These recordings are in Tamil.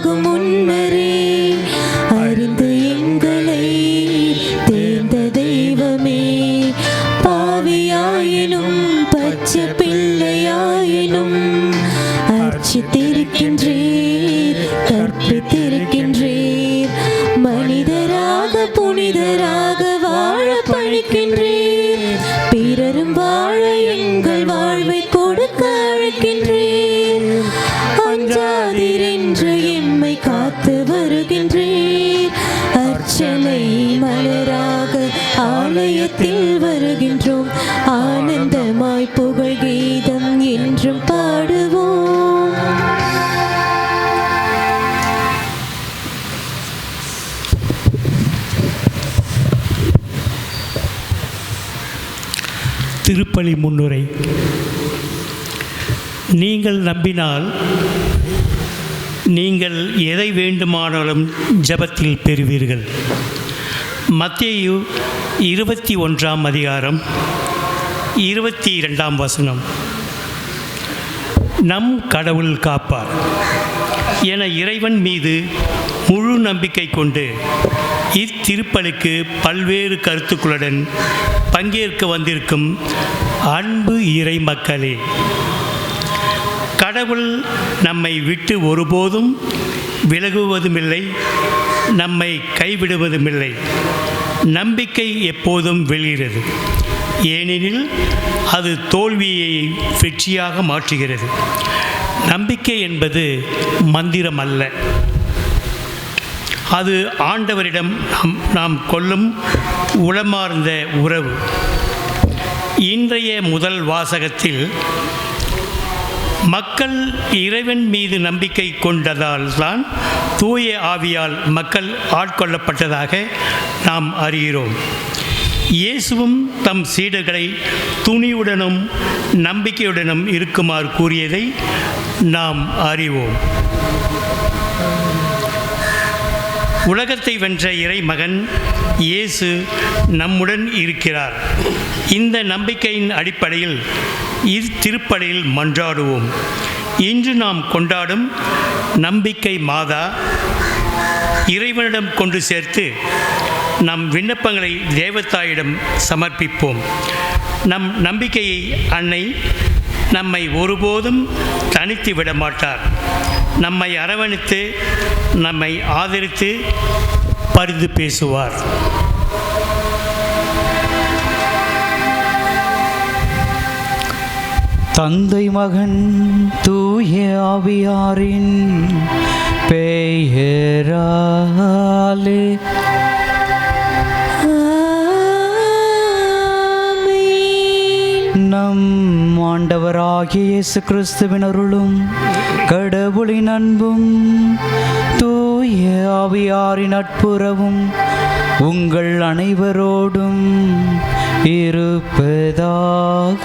ஆகும் முன்னரே அறிந்து எங்களை தேர்ந்த தெய்வமே, பாவியாயினும் பச்சை பிள்ளையாயினும் அர்ச்சித்திருக்கின்றீர், கற்பித்திருக்கின்றீர். மனிதராக புனிதராக வாழ பணிக்கின்றீர், பிறரும் வாழ எங்கள் வாழ்வை கொடுக்க அழைக்கின்றீர். அஞ்சாதீர் என்று எம்மை காத்து வருகின்றீர். அர்ச்சனை மலராக ஆலயத்தில் வருகின்றோம், ஆனந்தமாய் புகழ் கீதம் என்றும் பாடுவோம். திருப்பலி முன்னுரை. நீங்கள் நம்பினால் நீங்கள் எதை வேண்டுமானாலும் ஜெபத்தில் பெறுவீர்கள். மத்தேயு 21 அதிகாரம் 22 வசனம். நம் கடவுள் காப்பார் என இறைவன் மீது முழு நம்பிக்கை கொண்டு இத்திருப்பலிக்கு பல்வேறு கருத்துக்களுடன் பங்கேற்க வந்திருக்கும் அன்பு இறை மக்களே, கடவுள் நம்மை விட்டு ஒருபோதும் விலகுவதுமில்லை, நம்மை கைவிடுவதுமில்லை. நம்பிக்கை எப்போதும் வெளியிறது, ஏனெனில் அது தோல்வியை வெற்றியாக மாற்றுகிறது. நம்பிக்கை என்பது மந்திரம் அல்ல, அது ஆண்டவரிடம் நாம் கொள்ளும் உளமார்ந்த உறவு. இன்றைய முதல் வாசகத்தில் மக்கள் இறைவன் மீது நம்பிக்கை கொண்டதால் தான் தூய ஆவியால் மக்கள் ஆட்கொள்ளப்பட்டதாக நாம் அறிகிறோம். இயேசுவும் தம் சீடர்களை துணிவுடனும் நம்பிக்கையுடனும் இருக்குமாறு கூறியதை நாம் அறிவோம். உலகத்தை வென்ற இறைமகன் இயேசு நம்முடன் இருக்கிறார். இந்த நம்பிக்கையின் அடிப்படையில் இத்திருப்பலியில் மன்றாடுவோம். இன்று நாம் கொண்டாடும் நம்பிக்கை மாதா இறைவனிடம் கொண்டு சேர்த்து நம் விண்ணப்பங்களை தேவதாயிடம் சமர்ப்பிப்போம். நம் நம்பிக்கையை அன்னை நம்மை ஒருபோதும் தனித்து விட மாட்டார். நம்மை அரவணைத்து நம்மை ஆதரித்து பரிந்து பேசுவார். தந்தை மகன் தூய ஆவியாரின் பெயராலே நம் ஆண்டவராகிய இயேசு கிறிஸ்துவின் அருளும் கடவுளின் அன்பும் தூய ஆவியாரின் நட்புறவும் உங்கள் அனைவரோடும் இருப்பதாக.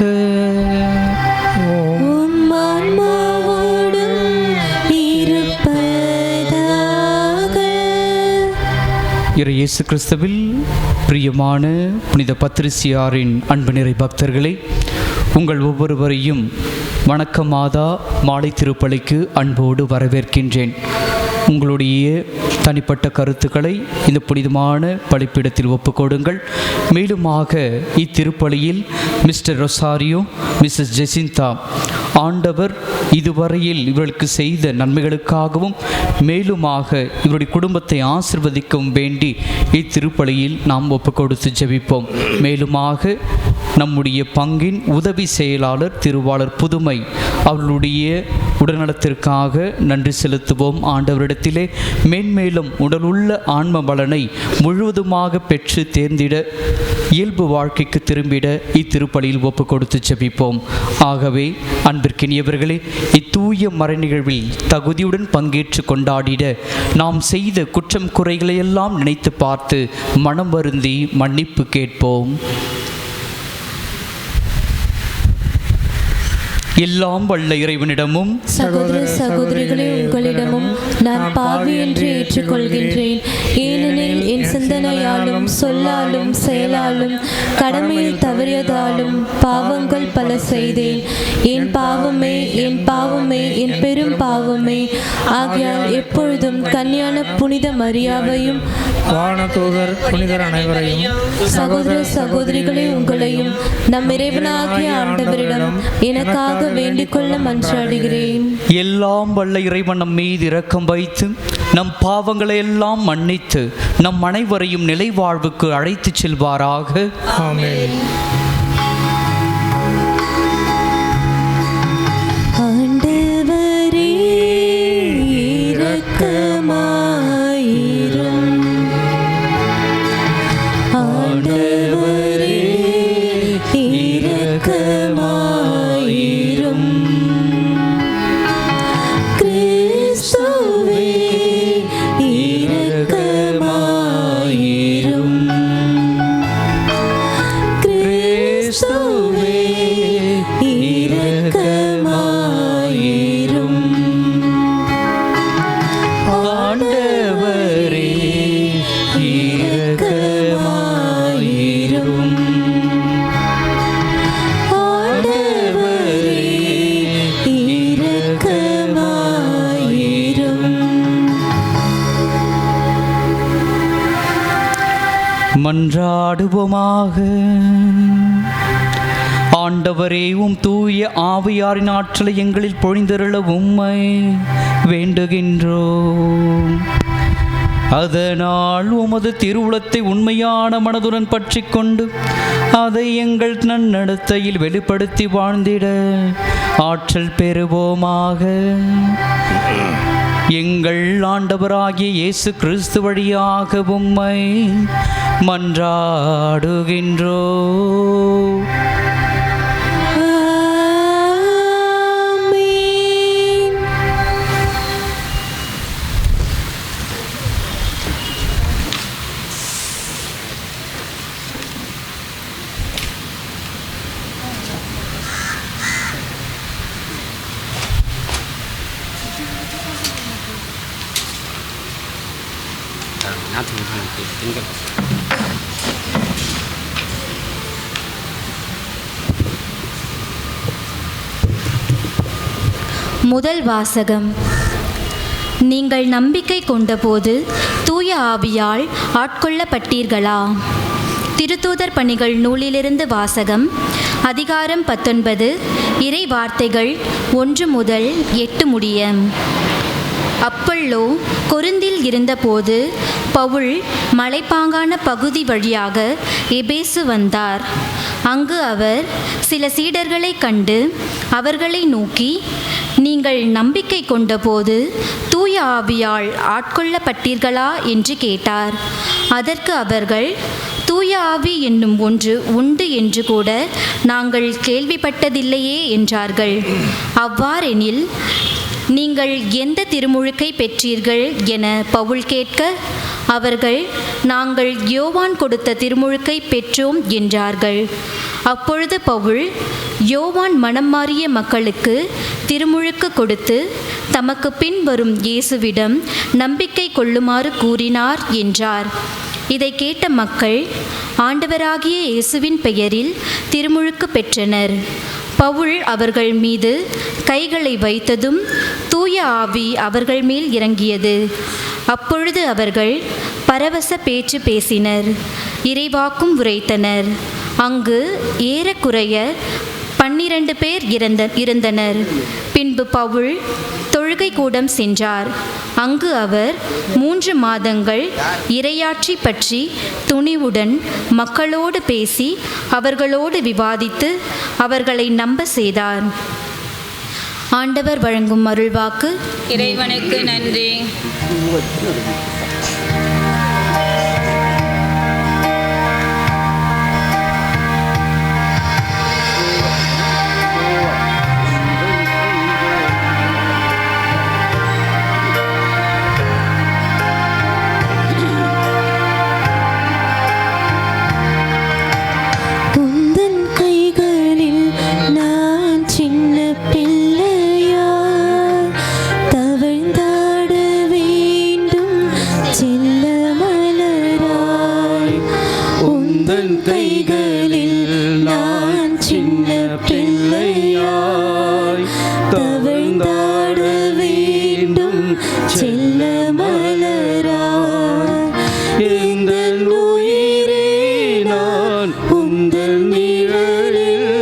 இயேசு கிறிஸ்துவில் பிரியமான புனித பத்திரிசியாரின் அன்பு நிறை பக்தர்களே, உங்கள் ஒவ்வொருவரையும் வணக்க மாதா மாலை திருப்பலிக்கு அன்போடு வரவேற்கின்றேன். உங்களுடைய தனிப்பட்ட கருத்துக்களை இந்த புனிதமான பலிப்பீடத்தில் ஒப்புக்கொடுங்கள். மேலுமாக இத்திருப்பலியில் மிஸ்டர் ரொசாரியோ, மிஸ்ஸஸ் ஜெசிந்தா, ஆண்டவர் இதுவரையில் இவர்களுக்கு செய்த நன்மைகளுக்காகவும் மேலுமாக இவருடைய குடும்பத்தை ஆசிர்வதிக்கவும் வேண்டி இத்திருப்பலியில் நாம் ஒப்புக்கொடுத்து ஜெபிப்போம். மேலுமாக நம்முடைய பங்கின் உதவி செயலாளர் திருவாளர் புதுமை அவர்களுடைய உடல்நலத்திற்காக நன்றி செலுத்துவோம். ஆண்டவரிடத்திலே மேன்மேலும் உடலுள்ள ஆன்ம பலனை முழுவதுமாக பெற்று தேர்ந்திட இயல்பு வாழ்க்கைக்கு திரும்பிட இத்திருப்பலியில் ஒப்பு கொடுத்து ஜெபிப்போம். ஆகவே அன்பிற்கினியவர்களே, இத்தூய மறை நிகழ்வில் தகுதியுடன் பங்கேற்று கொண்டாடிட நாம் செய்த குற்றம் குறைகளையெல்லாம் நினைத்து பார்த்து மனம் வருந்தி மன்னிப்பு கேட்போம். எல்லாம் வல்ல இறைவனிடமும் சகோதர சகோதரிகளே உங்களிடமும் நான் பாவி என்று ஏற்றுக்கொள்கின்றேன். ஏனெனில் என் சிந்தனையாலும் சொல்லாலும் செயலாலும் கடமையில் தவறியதாலும் பாவங்கள் பல செய்தேன். என் பாவமே, என் பாவமே, என் பெரும் பாவமே. ஆகையால் எப்பொழுதும் கன்னியான புனித மரியாவையும் வானதூதர் புனிதர் அனைவரையும் சகோதர சகோதரிகளே உங்களையும் நம் இறைவனாகிய ஆண்டவரிடம் எனக்காக வேண்டிக் கொள்ள மன்றாடுகிறேன். எல்லாம் வல்ல இறைவன் நம் மீது இரக்கம் வைத்து நம் பாவங்களை எல்லாம் மன்னித்து நம் அனைவரையும் நிலைவாழ்வுக்கு அழைத்துச் செல்வாராக. ஆமென். ஆண்டவரே இரக்கமாயிரும். ஆண்டவரே இரக்கமாயிரும். கிறிஸ்துவே இரக்கமாயிரும். கிறிஸ்துவே இரக்கமாயிரும். ஆண்டவரே இரக்கமாயிரும். ஆண்டவரே இரக்கமாயிரும். மன்றாடுவோமாக. ஆண்டவரே, உம் தூய ஆவியாரின் ஆற்றலை எங்களில் பொழிந்தருள உம்மை வேண்டுகின்றோம். அதனால் உமது திருவுளத்தை உண்மையான மனதுடன் பற்றி கொண்டு அதை எங்கள் நன்னடத்தையில் வெளிப்படுத்தி வாழ்ந்திட ஆற்றல் பெறுவோமாக. எங்கள் ஆண்டவராகிய இயேசு கிறிஸ்து வழியாக உம்மை மன்றாடுகின்றோம். ஆமென். முதல் வாசகம். நீங்கள் நம்பிக்கை கொண்டபோது தூய ஆவியால் ஆட்கொள்ளப்பட்டீர்களா? திருத்தூதர் பணிகள் நூலிலிருந்து வாசகம். அதிகாரம் 19, இறை வார்த்தைகள் 1 முதல் 8 முடிய. அப்பல்லோ கொரிந்தில் இருந்தபோது பவுல் மலைப்பாங்கான பகுதி வழியாக எபேசு வந்தார். அங்கு அவர் சில சீடர்களை கண்டு அவர்களை நோக்கி, நீங்கள் நம்பிக்கை கொண்டபோது தூய ஆவியால் ஆட்கொள்ளப்பட்டீர்களா என்று கேட்டார். அதற்கு அவர்கள், தூய ஆவி என்னும் ஒன்று உண்டு என்று கூட நாங்கள் கேள்விப்பட்டதில்லையே என்றார்கள். அவ்வாறெனில் நீங்கள் எந்த திருமுழுக்கை பெற்றீர்கள் என பவுல் கேட்க, அவர்கள், நாங்கள் யோவான் கொடுத்த திருமுழுக்கை பெற்றோம் என்றார்கள். அப்பொழுது பவுல், யோவான் மனம் மாறிய மக்களுக்கு திருமுழுக்கு கொடுத்து தமக்கு பின் வரும் இயேசுவிடம் நம்பிக்கை கொள்ளுமாறு கூறினார் என்றார். இதை கேட்ட மக்கள் ஆண்டவராகிய இயேசுவின் பெயரில் திருமுழுக்கு பெற்றனர். பவுல் அவர்கள் மீது கைகளை வைத்ததும் தூய ஆவி அவர்கள் மேல் இறங்கியது. அப்பொழுது அவர்கள் பரவச பேச்சு பேசினர், இறைவாக்கும் உரைத்தனர். அங்கு ஏறக்குறைய 12 பேர் இருந்தனர். பின்பு பவுல் தொழுகை கூடம் சென்றார். அங்கு அவர் 3 மாதங்கள் இறையாட்சி பற்றி துணிவுடன் மக்களோடு பேசி அவர்களோடு விவாதித்து அவர்களை நம்ப செய்தார். ஆண்டவர் வழங்கும் அருள்வாக்கு. இறைவனுக்கு நன்றி. உந்தன் கைகளில் நான் சின்ன பிள்ளையாய் தவழ்ந்தாட வேண்டும். செல்ல மலராய் எங்கள் உயிரே நான் உந்தன் நிழலில்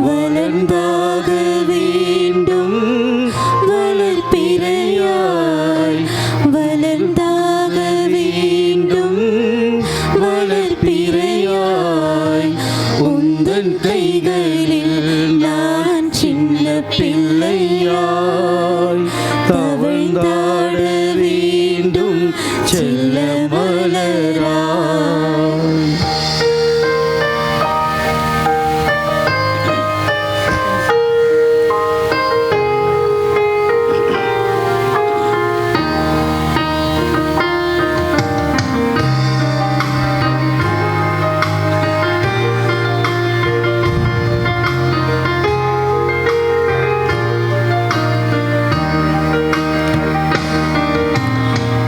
வளர்ந்தாக வேண்டும் வளர்ப்பிறையாய் வளர்ந்தாக வேண்டும் வளர்ப்பிறையாய் உந்தன் கைகளில் நான் சின்ன பிள்ளையாய் தவழ்ந்தாட வேண்டும் செல்ல மலராய்.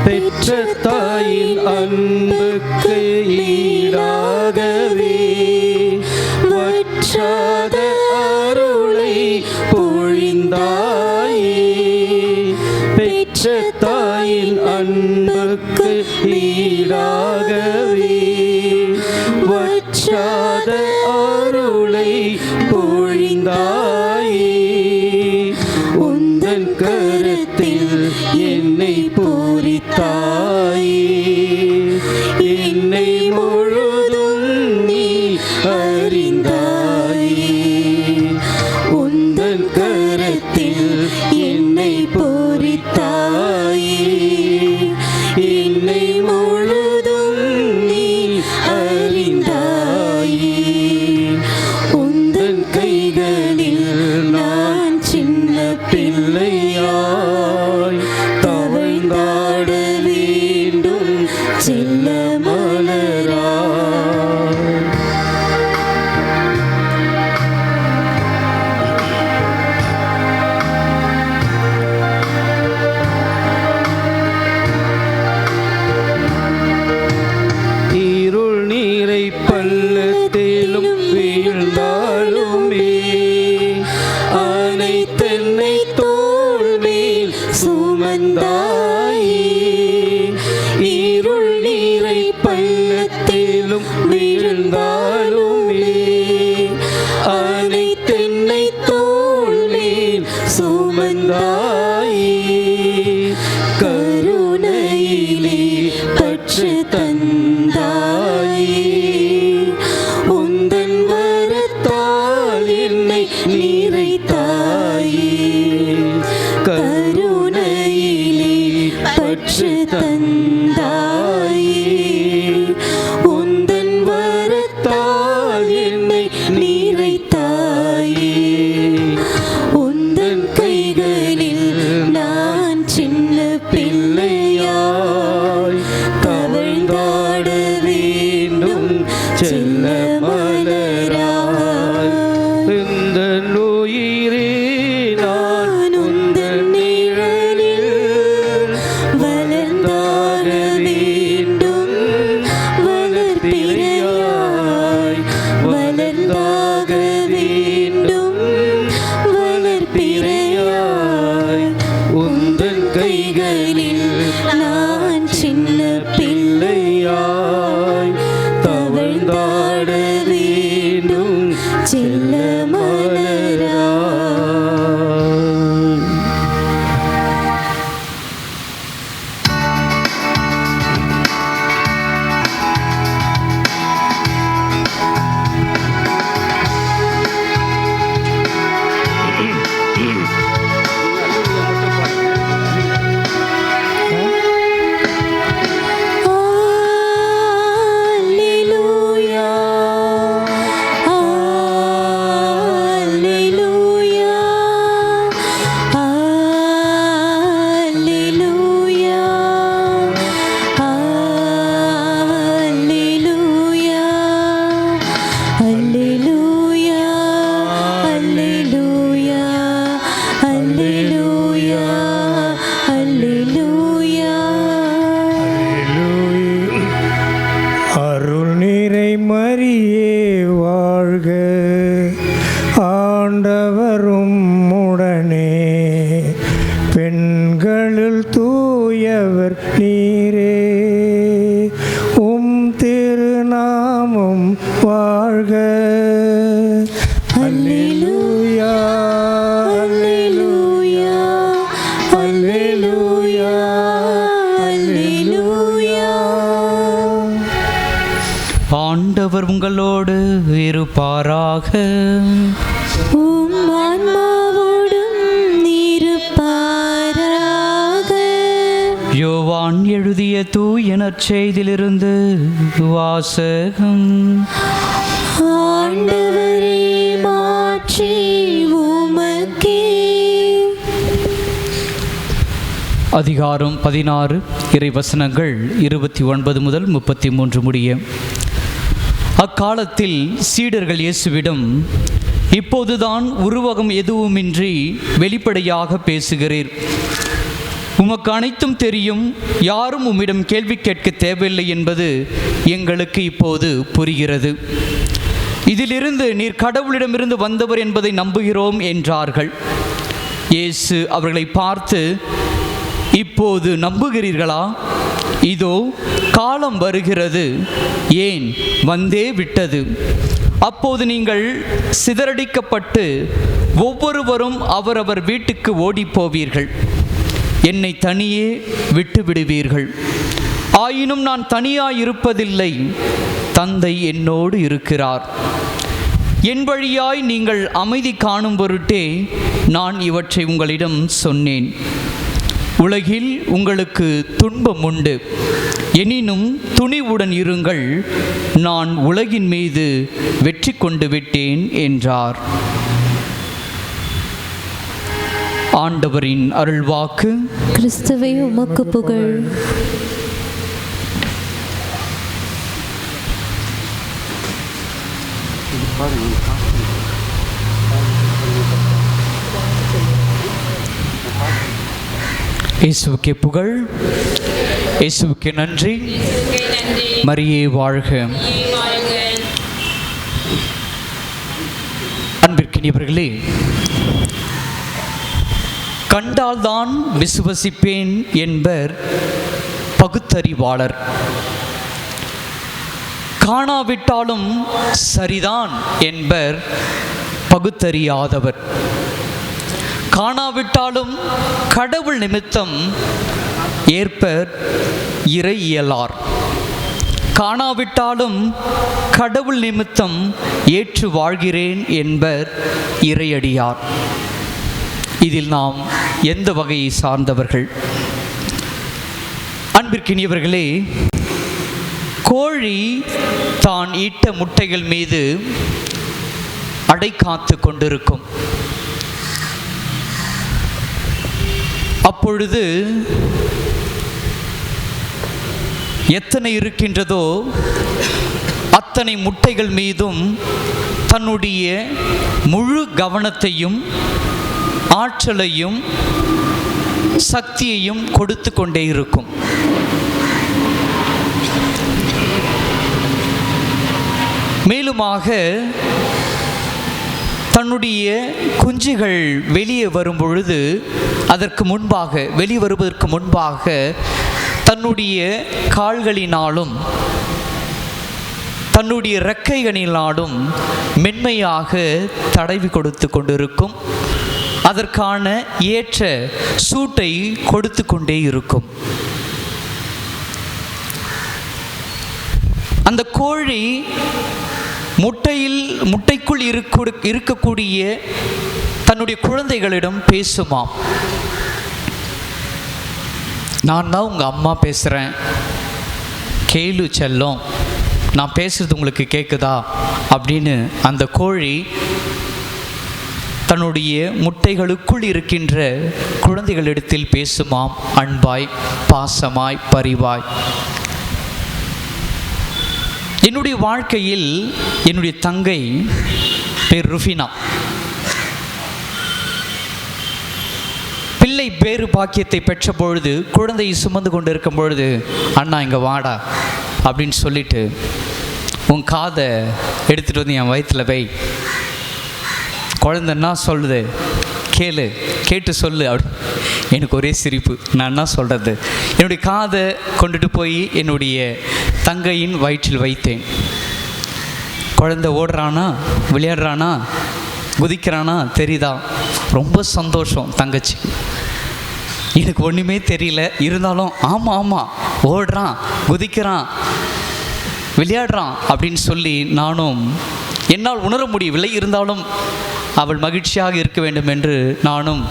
பெற்ற தாயின் அன்புக்கு ஈடாகவே வற்றாத அருளை பொழிந்தாயே. பெற்ற தாயின் அன்புக்கு ஈடாகவே வற்றாத அருளை பொழிந்தாயே. உந்தன் கருத்தில் என்னை பூரித்தாயே. என்னை முழுதும் நீ அறிந்தாயே. உந்தன் கருத்தில் என்னை பூரித்தாயே. என்னை முழுதும் நீ அறிந்தாயே. உந்தன் கைகளில் நான் சின்ன பிள்ளையாய் தவழ்ந்தாட வேண்டும் செல்ல மலராய். இருள் நீரை பள்ளத்திலும் வீழ்ந்தாலுமே அனைத்தென்னை தோள் மேல் சுமந்தாயே. இருள் நீரை பள்ளத்திலும் வீழ்ந்தாலுமே அனைத்தென்னை தோள் மேல் சுமந்தாயே. கருணையிலே பற்று தந்தாயே. உந்தன் வரத்தால் என்னை நிறைத்தாயே. கருணையிலே பற்று தந்தாயே. உந்தன் வரத்தால் என்னை நிறைத்தாயே. உந்தன் கைகளில் நான் சின்ன பிள்ளையாய் தவழ்ந்தாட வேண்டும் செல்ல மலராய். இந்த உயிரே நான் உந்தன் நிழலில் வளர்ந்தாக வேண்டும் வளர்ப்பிறையாய். வளர்ந்தாக வேண்டும் வளர்ப்பிறையாய். உந்தன் கைகளில் நான் சின்ன பிள்ளையாய் தவழ்ந்தாட வேண்டும் செல்ல மலராய். தூயவர் நீரே. உம் திருநாமம் வாழ்க. அல்லேலூயா அல்லேலூயா அல்லேலூயா அல்லேலூயா. ஆண்டவர் உங்களோடு இருப்பாராக. உம் ஆன்மாவோடும் இருப்பாராக. யோவான் எழுதிய தூய நற்செய்தியிலிருந்து வாசகம். ஆண்டவரே, மாற்றி உமக்கே. அதிகாரம் 16 இறைவசனங்கள் 29 முதல் 33 முடிய. அக்காலத்தில் சீடர்கள் இயேசுவிடம், இப்போதுதான் உருவகம் எதுவுமின்றி வெளிப்படையாக பேசுகிறீர். உமக்கு அனைத்தும் தெரியும், யாரும் உம்மிடம் கேள்வி கேட்க தேவையில்லை என்பது எங்களுக்கு இப்போது புரிகிறது. இதிலிருந்து நீர் கடவுளிடமிருந்து வந்தவர் என்பதை நம்புகிறோம் என்றார்கள். இயேசு அவர்களை பார்த்து, இப்போது நம்புகிறீர்களா? இதோ காலம் வருகிறது, ஏன் வந்தே விட்டது, அப்போது நீங்கள் சிதறடிக்கப்பட்டு ஒவ்வொருவரும் அவரவர் வீட்டுக்கு ஓடிப்போவீர்கள். என்னை தனியே விட்டு விடுவீர்கள். ஆயினும் நான் தனியாய் இருப்பதில்லை, தந்தை என்னோடு இருக்கிறார். என் வழியாய் நீங்கள் அமைதி காணும் பொருட்டே நான் இவற்றை உங்களிடம் சொன்னேன். உலகில் உங்களுக்கு துன்பம் உண்டு, எனினும் துணிவுடன் இருங்கள், நான் உலகின் மீது வெற்றி கொண்டு விட்டேன் என்றார். ஆண்டவரின் அருள்வாக்கு. கிறிஸ்துவே, உமக்கு புகழ். இயேசுவுக்கே புகழ், இயேசுவுக்கே நன்றி. மரியே வாழ்க. அன்பிற்கினியவர்களே, கண்டால்தான் விசுவசிப்பேன் என்பர் பகுத்தறிவாளர். காணாவிட்டாலும் சரிதான் என்பர் பகுத்தறியாதவர். காணாவிட்டாலும் கடவுள் நிமித்தம் ஏற்பர் இறையியலார். காணாவிட்டாலும் கடவுள் நிமித்தம் ஏற்று வாழ்கிறேன் என்பர் இறையடியார். இதில் நாம் எந்த வகையை சார்ந்தவர்கள்? அன்பிற்கினியவர்களே, கோழி தான் ஈட்ட முட்டைகள் மீது அடை காத்து கொண்டிருக்கும். அப்பொழுது எத்தனை இருக்கின்றதோ அத்தனை முட்டைகள் மீதும் தன்னுடைய முழு கவனத்தையும் ஆற்றலையும் சக்தியையும் கொடுத்து கொண்டே இருக்கும். மேலுமாக தன்னுடைய குஞ்சுகள் வெளியே வரும் பொழுது வெளியே வருவதற்கு முன்பாக தன்னுடைய கால்களினாலும் தன்னுடைய இறக்கைகளினாலும் மென்மையாக தடவி கொடுத்து கொண்டிருக்கும். அதற்கான ஏற்ற சூட்டை கொடுத்து கொண்டே இருக்கும். அந்த கோழி முட்டைக்குள் இருக்கக்கூடிய தன்னுடைய குழந்தைகளிடம் பேசுமாம். நான் தான் உங்கள் அம்மா பேசுகிறேன், கேளு செல்லம், நான் பேசுகிறது உங்களுக்கு கேட்குதா அப்படின்னு அந்த கோழி தன்னுடைய முட்டைகளுக்குள் இருக்கின்ற குழந்தைகளிடத்தில் பேசுமாம், அன்பாய், பாசமாய், பரிவாய். என்னுடைய வாழ்க்கையில் என்னுடைய தங்கை பேர் ருஃபினா. பிள்ளை பேறு பாக்கியத்தை பெற்ற பொழுது, குழந்தையை சுமந்து கொண்டு இருக்கும் பொழுது, அண்ணா இங்கே வாடா அப்படின்னு சொல்லிட்டு, உன் காதை எடுத்துகிட்டு வந்து என் வயிற்றில் வை, குழந்தைன்னா சொல்லுது கேளு கேட்டு சொல்லு அப்படி. எனக்கு ஒரே சிரிப்பு. நான் என்ன சொல்கிறது, என்னுடைய காதை கொண்டுட்டு போய் என்னுடைய தங்கையின் வயிற்றில் வைத்தேன். குழந்தை ஓடுறானா, விளையாடுறானா, குதிக்கிறானா தெரியுதா? ரொம்ப சந்தோஷம் தங்கச்சி. எனக்கு ஒன்றுமே தெரியல, இருந்தாலும் ஆமாம் ஆமாம் ஓடுறான், குதிக்கிறான், விளையாடுறான் அப்படின்னு சொல்லி நானும் என்னால் உணர முடியவில்லை. இருந்தாலும் அவள் மகிழ்ச்சியாக இருக்க வேண்டும் என்று நானும்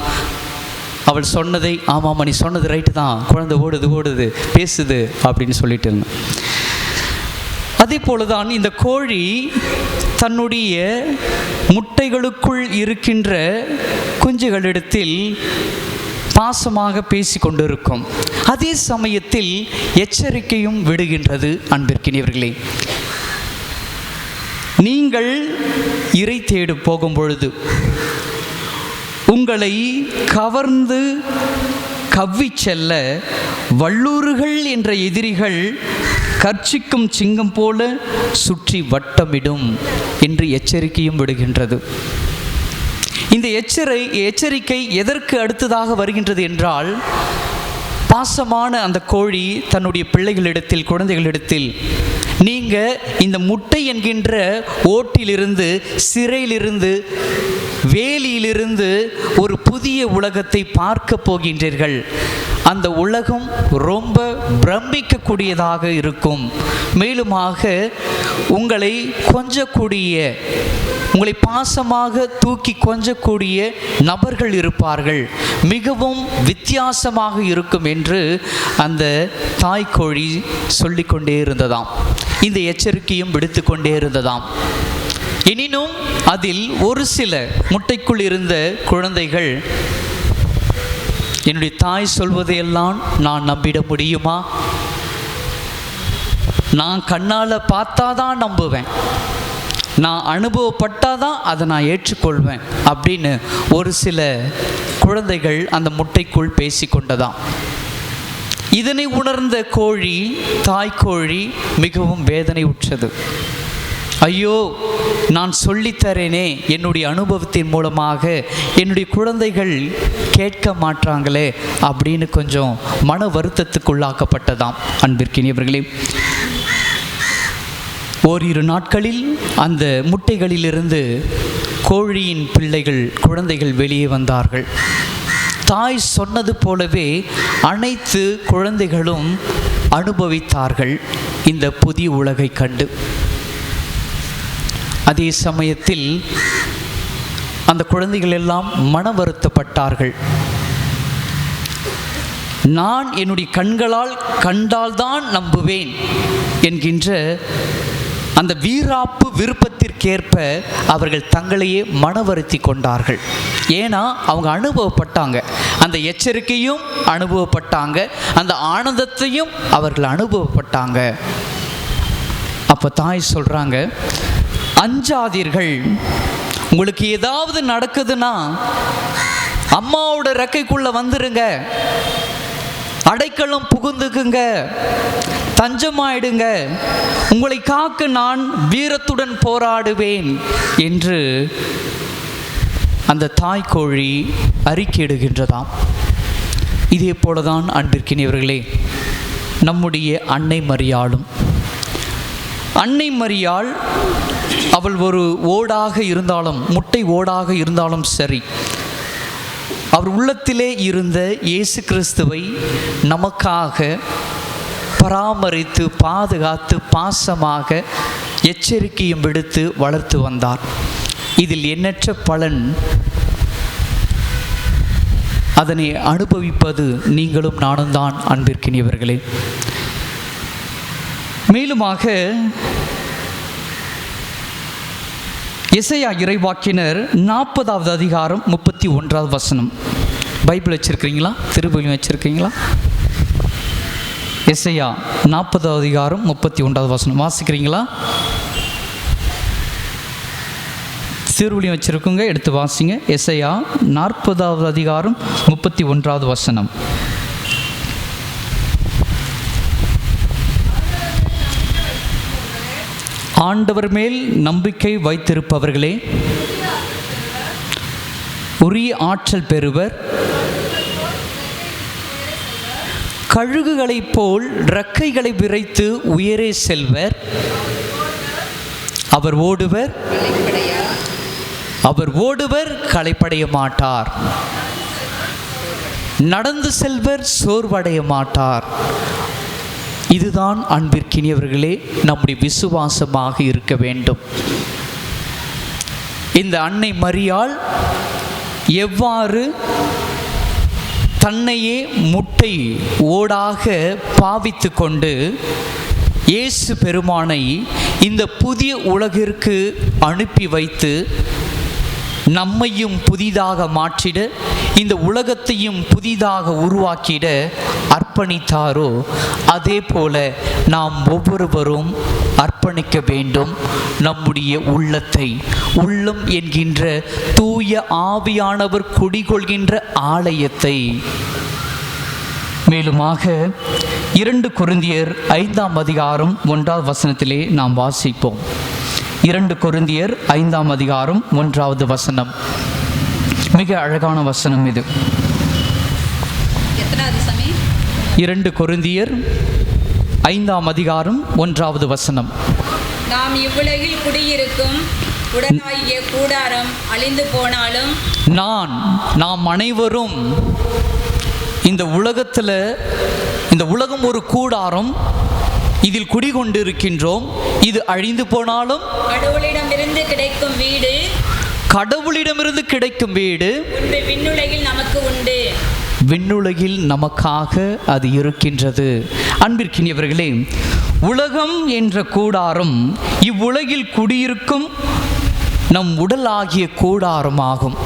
அவள் சொன்னதை ஆமாம் நீ சொன்னது ரைட்டு தான், குழந்தை ஓடுது பேசுது அப்படின்னு சொல்லிட்டு இருந்தேன். அதே போலதான் இந்த கோழி தன்னுடைய முட்டைகளுக்குள் இருக்கின்ற குஞ்சுகளிடத்தில் பாசமாக பேசி கொண்டிருக்கும். அதே சமயத்தில் எச்சரிக்கையும் விடுகின்றது. அன்பிற்கினியவர்களே, நீங்கள் இறை தேடு போகும் பொழுது உங்களை கவர்ந்து கவ்வி செல்ல வல்லூறுகள் என்ற எதிரிகள் கர்ச்சிக்கும் சிங்கம் போல சுற்றி வட்டமிடும் என்று எச்சரிக்கையும் விடுகின்றது. இந்த எச்சரிக்கை எதற்கு அடுத்ததாக வருகின்றது என்றால், பாசமான அந்த கோழி தன்னுடைய பிள்ளைகளிடத்தில், குழந்தைகளிடத்தில், நீங்கள் இந்த முட்டை என்கின்ற ஓட்டிலிருந்து, சிறையிலிருந்து, வேலியிலிருந்து ஒரு புதிய உலகத்தை பார்க்க போகின்றீர்கள். அந்த உலகம் ரொம்ப பிரமிக்கக்கூடியதாக இருக்கும். மேலுமாக உங்களை கொஞ்சக்கூடிய, உங்களை பாசமாக தூக்கி கொஞ்சக்கூடிய நபர்கள் இருப்பார்கள். மிகவும் வித்தியாசமாக இருக்கும் என்று அந்த தாய்க்கோழி சொல்லிக்கொண்டே இருந்ததாம். இந்த எச்சரிக்கையும் விடுத்து கொண்டே இருந்ததாம். எனினும் அதில் ஒரு சில முட்டைக்குள் இருந்த குழந்தைகள், என்னுடைய தாய் சொல்வதையெல்லாம் நான் நம்பிட முடியுமா? நான் கண்ணால் பார்த்தாதான் நம்புவேன், நான் அனுபவப்பட்டாதான் அதை நான் ஏற்றுக்கொள்வேன் அப்படின்னு ஒரு சில குழந்தைகள் அந்த முட்டைக்குள் பேசி கொண்டதாம். இதனை உணர்ந்த கோழி, தாய்க்கோழி மிகவும் வேதனை உற்றது. ஐயோ, நான் சொல்லித்தரேனே, என்னுடைய அனுபவத்தின் மூலமாக என்னுடைய குழந்தைகள் கேட்க மாட்டாங்களே அப்படின்னு கொஞ்சம் மன வருத்தத்துக்குள்ளாக்கப்பட்டதாம். அன்பிற்கினியவர்களே, ஓரிரு நாட்களில் அந்த முட்டைகளிலிருந்து கோழியின் பிள்ளைகள், குழந்தைகள் வெளியே வந்தார்கள். தாய் சொன்னது போலவே அனைத்து குழந்தைகளும் அனுபவித்தார்கள் இந்த புதிய உலகை கண்டு. அதே சமயத்தில் அந்த குழந்தைகள் எல்லாம் மன வருத்தப்பட்டார்கள். நான் என்னுடைய கண்களால் கண்டால்தான் நம்புவேன் என்கின்ற அந்த வீராப்பு விருப்பத்திற்கேற்ப அவர்கள் தங்களையே மனவருத்தி கொண்டார்கள். ஏன்னா அவங்க அனுபவப்பட்டாங்க, அந்த எச்சரிக்கையும் அனுபவப்பட்டாங்க, அந்த ஆனந்தத்தையும் அவர்கள் அனுபவப்பட்டாங்க. அப்போ தாய் சொல்கிறாங்க, அஞ்சாதீர்கள், உங்களுக்கு ஏதாவது நடக்குதுன்னா அம்மாவோட ரெக்கைக்குள்ளே வந்துருங்க, அடைக்கலம் புகுந்துக்குங்க, தஞ்சமாயிடுங்க, உங்களை காக்க நான் வீரத்துடன் போராடுவேன் என்று அந்த தாய்க்கோழி அறிக்கையிடுகின்றதாம். இதே போலதான் அன்பிற்கினியவர்களே, நம்முடைய அன்னை மரியாளும். அன்னை மரியாள் அவள் ஒரு ஓடாக இருந்தாலும், முட்டை ஓடாக இருந்தாலும் சரி, அவர் உள்ளத்திலே இருந்த இயேசு கிறிஸ்துவை நமக்காக பராமரித்து, பாதுகாத்து, பாசமாக எச்சரிக்கையும் விடுத்து வளர்த்து வந்தார். இதில் எண்ணற்ற பலன், அதனை அனுபவிப்பது நீங்களும் நானும் தான் அன்பிற்கினியவர்களே. மேலுமாக எசையா இறைவாக்கினர் 40வது அதிகாரம் 31வது வசனம். பைபிள் வச்சுருக்கிறீங்களா? திருப்பலியும் வச்சுருக்கீங்களா? எசையா 40வது அதிகாரம் 31வது வசனம் வாசிக்கிறீங்களா? திருப்பலியும் வச்சுருக்குங்க, எடுத்து வாசிங்க. எசையா 40வது அதிகாரம் 31வது வசனம். ஆண்டவர் மேல் நம்பிக்கை வைத்திருப்பவர்களே, உரிய ஆற்றல் பெறுவர். கழுகுகளைப் போல் இறக்கைகளை விரித்து உயரே செல்வர். அவர் ஓடுவர் களைப்படைய மாட்டார். நடந்து செல்வர் சோர்வடைய மாட்டார். இதுதான் அன்பிற்கினியவர்களே நம்முடைய விசுவாசமாக இருக்க வேண்டும். இந்த அன்னை மரியாள் எவ்வாறு தன்னையே முட்டை ஓடாக பாவித்து கொண்டு இயேசு பெருமானை இந்த புதிய உலகிற்கு அனுப்பி வைத்து நம்மையும் புதிதாக மாற்றிட, இந்த உலகத்தையும் புதிதாக உருவாக்கிட அர்ப்பணித்தாரோ, அதே போல நாம் ஒவ்வொருவரும் அர்ப்பணிக்க வேண்டும் நம்முடைய உள்ளத்தை. உள்ளம் என்கின்ற தூய ஆவியானவர் குடிகொள்கின்ற ஆலயத்தை. மேலுமாக 2 கொரிந்தியர் 5ஆம் அதிகாரம் 1வது வசனத்திலே நாம் வாசிப்போம். 2 கொரிந்தியர் 5ஆம் அதிகாரம் 1வது வசனம். மிக அழகான வசனம் இது. 2 கொரிந்தியர் 5ஆம் அதிகாரம் 1வது வசனம். நாம் இவ்வுலகில் குடியிருக்கும் உடனாகிய கூடாரம் அழிந்து போனாலும் நாம் அனைவரும் இந்த உலகத்தில், இந்த உலகம் ஒரு கூடாரம், இதில் குடிகொண்டிருக்கின்றோம். இது அழிந்து போனாலும் கடவுளிடமிருந்து கிடைக்கும் வீடு விண்ணுலகில் நமக்கு உண்டு. விண்ணுலகில் நமக்காக அது இருக்கின்றது. அன்பிற்கினியவர்களே, உலகம் என்ற கூடாரம் இவ்வுலகில் குடியிருக்கும் நம் உடலாகிய கூடாரமாகும்.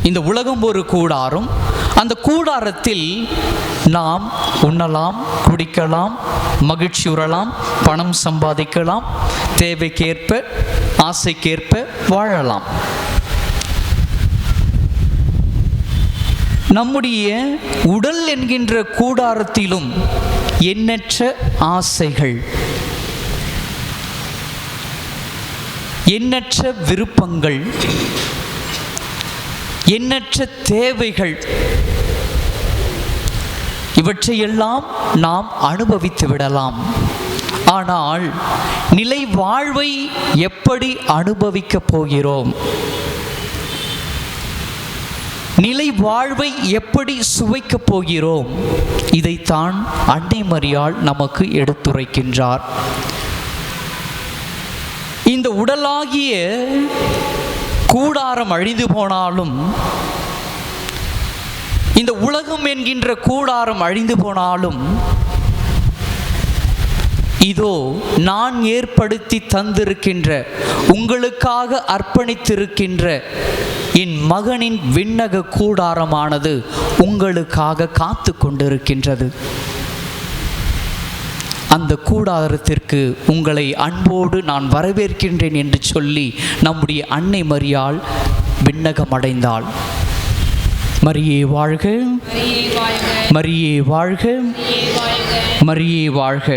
இந்த உலகம் ஒரு கூடாரம். அந்த கூடாரத்தில் நாம் உண்ணலாம், குடிக்கலாம், மகிழ்ச்சி உறலாம், பணம் சம்பாதிக்கலாம், தேவைக்கேற்ப ஆசைக்கேற்ப வாழலாம். நம்முடைய உடல் என்கின்ற கூடாரத்திலும் எண்ணற்ற ஆசைகள், எண்ணற்ற விருப்பங்கள், எண்ணற்ற தேவைகள், இவற்றையெல்லாம் நாம் அனுபவித்து விடலாம். ஆனால் நிலை வாழ்வை எப்படி அனுபவிக்கப் போகிறோம்? நிலை வாழ்வை எப்படி சுவைக்கப் போகிறோம்? இதைத்தான் அன்னை மரியாள் நமக்கு எடுத்துரைக்கின்றார். இந்த உடலாகிய கூடாரம் அழிந்து போனாலும், இந்த உலகம் என்கின்ற கூடாரம் அழிந்து போனாலும், இதோ நான் ஏற்படுத்தி தந்திருக்கின்ற, உங்களுக்காக அர்ப்பணித்திருக்கின்ற என் மகனின் விண்ணக கூடாரமானது உங்களுக்காக காத்து கொண்டிருக்கின்றது. அந்த கூடாரத்திற்கு உங்களை அன்போடு நான் வரவேற்கின்றேன் என்று சொல்லி நம்முடைய அன்னை மரியாள் விண்ணகம் அடைந்தாள். மரியே வாழ்க, மரியே வாழ்க, மரியே வாழ்க.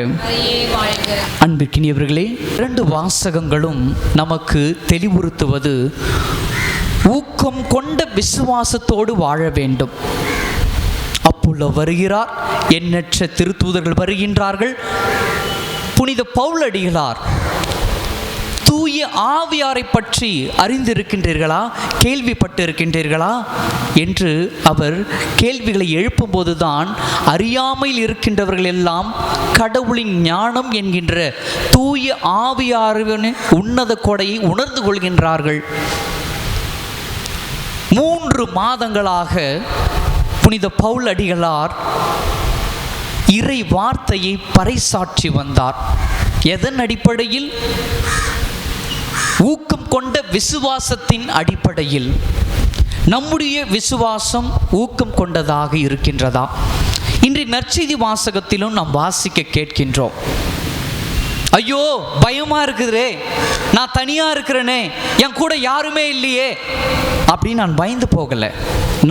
அன்பிற்கினியவர்களே, 2 வாசகங்களும் நமக்கு தெளிவுறுத்துவது ஊக்கம் கொண்ட விசுவாசத்தோடு வாழ வேண்டும். அப்போலோ வருகிறார், எண்ணற்ற திருத்தூதர்கள் வருகின்றார்கள். புனித பவுலடிகளார் தூய ஆவியாரை பற்றி அறிந்திருக்கின்றீர்களா, கேள்விப்பட்டு இருக்கின்றீர்களா என்று அவர் கேள்விகளை எழுப்பும்போதுதான் அறியாமையில் இருக்கின்றவர்கள் எல்லாம் கடவுளின் ஞானம் என்கின்ற தூய ஆவியாரின் உன்னத கொடையை உணர்ந்து கொள்கின்றார்கள். 3 மாதங்களாக புனித பவுலடிகளார் இறை வார்த்தையை பறைசாற்றி வந்தார். எதன் அடிப்படையில்? ஊக்கம் கொண்ட விசுவாசத்தின் அடிப்படையில். நம்முடைய விசுவாசம் ஊக்கம் கொண்டதாக இருக்கின்றதா? இன்று நற்செய்தி வாசகத்திலும் நாம் வாசிக்க கேட்கின்றோம். ஐயோ பயமா இருக்குதே, நான் தனியா இருக்கிறேனே, என் கூட யாருமே இல்லையே அப்படின்னு நான் பயந்து போகலை.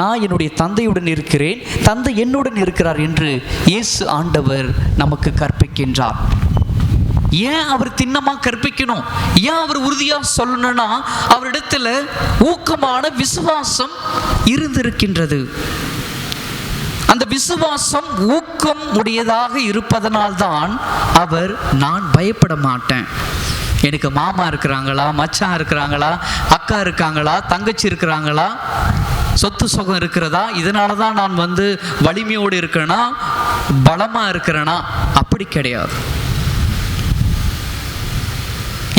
நான் என்னுடைய தந்தையுடன் இருக்கிறேன், தந்தை என்னுடன் இருக்கிறார் என்று இயேசு ஆண்டவர் நமக்கு கற்பிக்கின்றார். ஏன் அவர் திண்ணமா கற்பிக்கணும், ஏன் அவர் உறுதியா சொல்லணும்னா அவரிடத்துல ஊக்கமான விசுவாசம் இருந்திருக்கின்றது. அந்த விசுவாசம் ஊக்கம் உடையதாக இருப்பதனால்தான் அவர் நான் பயப்பட மாட்டேன், எனக்கு மாமா இருக்கிறாங்களா, மச்சான் இருக்கிறாங்களா, அக்கா இருக்காங்களா, தங்கச்சி இருக்கிறாங்களா, சொத்து சுகம் இருக்கிறதா, இதனால தான் நான் வலிமையோடு இருக்கிறேனா, பலமா இருக்கிறேனா, அப்படி கிடையாது.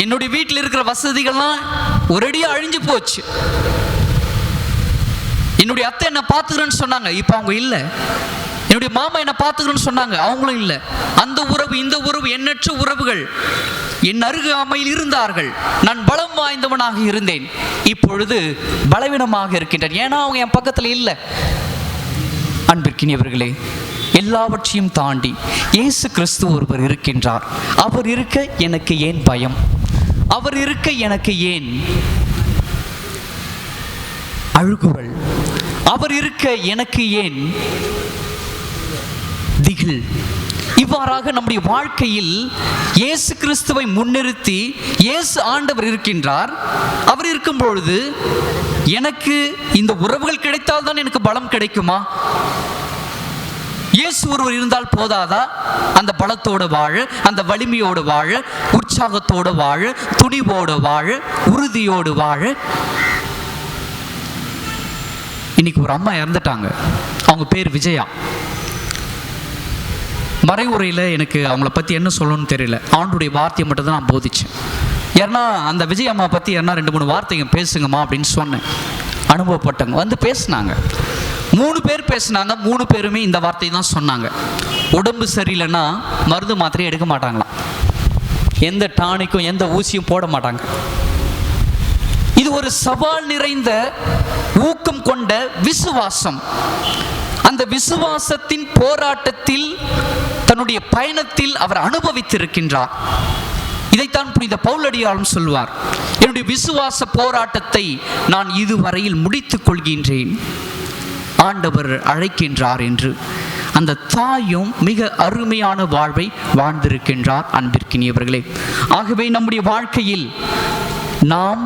என்னுடைய வீட்டில் இருக்கிற வசதிகள்லாம் ஒரேடியாக அழிஞ்சு போச்சு. என்னுடைய அத்தை என்ன பார்த்துக்கிறேன்னு சொன்னாங்க, இப்போ அவங்க இல்லை. என்னுடைய மாமா என்ன பார்த்துக்கிறேன்னு சொன்னாங்க, அவங்களும் இல்லை. அந்த உறவு இந்த உறவு எண்ணற்ற உறவுகள் என் அருகாமையில் இருந்தார்கள். நான் பலம் வாய்ந்தவனாக இருந்தேன், இப்பொழுது பலவீனமாக இருக்கின்றேன், ஏன்னா அவங்க என் பக்கத்தில் இல்லை. அன்பிற்கினியவர்களே, எல்லாவற்றையும் தாண்டி இயேசு கிறிஸ்து ஒருவர் இருக்கின்றார். அவர் இருக்க எனக்கு ஏன் பயம், அவர் இருக்க எனக்கு ஏன் அழுகுறல், அவர் இருக்க எனக்கு ஏன் திகில். இவ்வாறாக நம்முடைய வாழ்க்கையில் இயேசு கிறிஸ்துவை முன்னிறுத்தி இயேசு ஆண்டவர் இருக்கின்றார். அவர் இருக்கும் பொழுது எனக்கு இந்த உறவுகள் கிடைத்தால் தான் எனக்கு பலம் கிடைக்குமா? இயேசு ஒருவர் இருந்தால் போதாதா? அந்த பலத்தோடு வாழ, அந்த வலிமையோடு வாழ, உற்சாகத்தோடு வாழ, துணிவோடு வாழ, உறுதியோடு வாழ. இன்னைக்கு ஒரு அம்மா இறந்துட்டாங்க, அவங்க பேர் விஜயா. மறைவுரையில் எனக்கு அவங்கள பற்றி என்ன சொல்லணும்னு தெரியல, ஆண்டுடைய வார்த்தையை மட்டும் தான் நான் போதிச்சேன். ஏன்னா அந்த விஜய் அம்மா பற்றி என்ன 2-3 வார்த்தைங்க பேசுங்கம்மா அப்படின்னு சொன்னேன். அனுபவப்பட்டவங்க பேசினாங்க, 3 பேர் பேசினாங்க. 3 பேருமே இந்த வார்த்தையை தான் சொன்னாங்க. உடம்பு சரியில்லைன்னா மருந்து மாத்திரையும் எடுக்க மாட்டாங்களாம், எந்த டானிக்கும் எந்த ஊசியும் போட மாட்டாங்க. இது ஒரு சவால் நிறைந்த ஊக்கம் கொண்ட விசுவாசம். அந்த விசுவாசத்தின் போராட்டத்தில் தன்னுடைய பயணத்தில் அவர் அனுபவித்திருக்கின்றார். இதைத்தான் புனித பவுலடியாரும் சொல்வார், என்னுடைய விசுவாச போராட்டத்தை நான் இதுவரையில் முடித்துக் கொள்கின்றேன், ஆண்டவர் அழைக்கின்றார் என்று. அந்த தாயும் மிக அருமையான வாழ்வை வாழ்ந்திருக்கின்றார். அன்பிற்கினியவர்களே, ஆகவே நம்முடைய வாழ்க்கையில் நாம்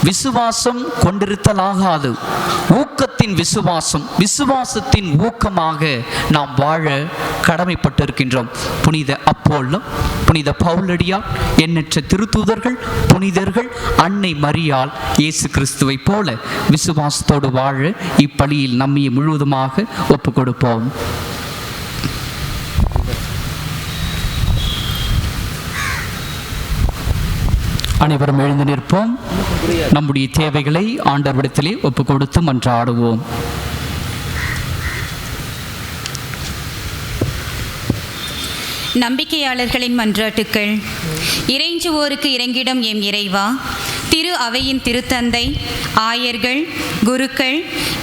விசுவாசம் கொண்டிருத்தலாகாது, ஊக்கத்தின் விசுவாசம், விசுவாசத்தின் ஊக்கமாக நாம் வாழ கடமைப்பட்டிருக்கின்றோம். புனித அப்போலோ, புனித பவுலடியார், எண்ணற்ற திருத்தூதர்கள், புனிதர்கள், அன்னை மரியாள், இயேசு கிறிஸ்துவை போல விசுவாசத்தோடு வாழ இப்பலியில் நம்மை முழுவதுமாக ஒப்புக் கொடுப்போம். அனைவரும் எழுந்து நிற்போம். நம்முடைய தேவைகளை ஆண்டவரிடத்திலே ஒப்புக் கொடுத்து மன்றாடுவோம். நம்பிக்கையாளர்களின் மன்றாட்டுக்கள். இறைஞ்சுவோருக்கு இறங்கிடும் எம் இறைவா, திரு அவையின் திருத்தந்தை, ஆயர்கள், குருக்கள்,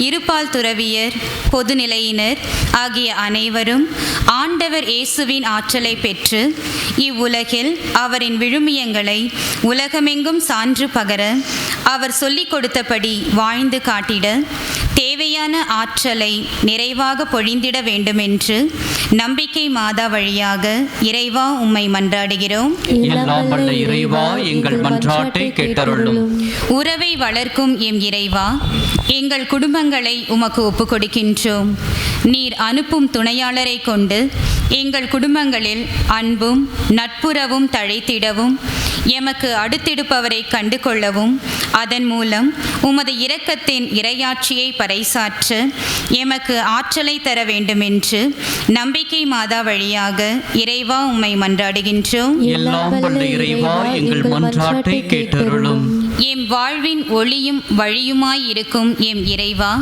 இருபால் துறவியர், பொதுநிலையினர் ஆகிய அனைவரும் ஆண்டவர் இயேசுவின் ஆற்றலை பெற்று இவ்வுலகில் அவரின் விழுமியங்களை உலகமெங்கும் சான்று பகர அவர் சொல்லிக் கொடுத்தபடி வாழ்ந்து காட்டிட தேவையான ஆற்றலை நிறைவாக பொழிந்திட வேண்டுமென்று நம்பிக்கை மாதா வழியாக இறைவா உம்மை மன்றாடுகிறோம். எல்லாம் வல்ல இறைவா, எங்கள் மன்றாட்டை கேட்டருளும். உறவை வளர்க்கும் எம் இறைவா, எங்கள் குடும்பங்களை உமக்கு ஒப்புக் கொடுக்கின்றோம். நீர் அனுப்பும் துணையாளரை கொண்டு எங்கள் குடும்பங்களில் அன்பும் நட்புறவும் தழைத்திடவும், எமக்கு அடுத்திடுப்பவரை கண்டு கொள்ளவும், அதன் மூலம் உமது இரக்கத்தின் இறையாட்சியை பறைசாற்ற எமக்கு ஆற்றலை தர வேண்டுமென்று நம்பிக்கை மாதா வழியாக இறைவா உம்மை மன்றாடுகின்றோம். எல்லாம் வல்ல இறைவா, எங்கள் மன்றாட்டை கேட்டருளும். எம் வாழ்வின் ஒளியும் வழியுமாயிருக்கும் எம் இறைவா,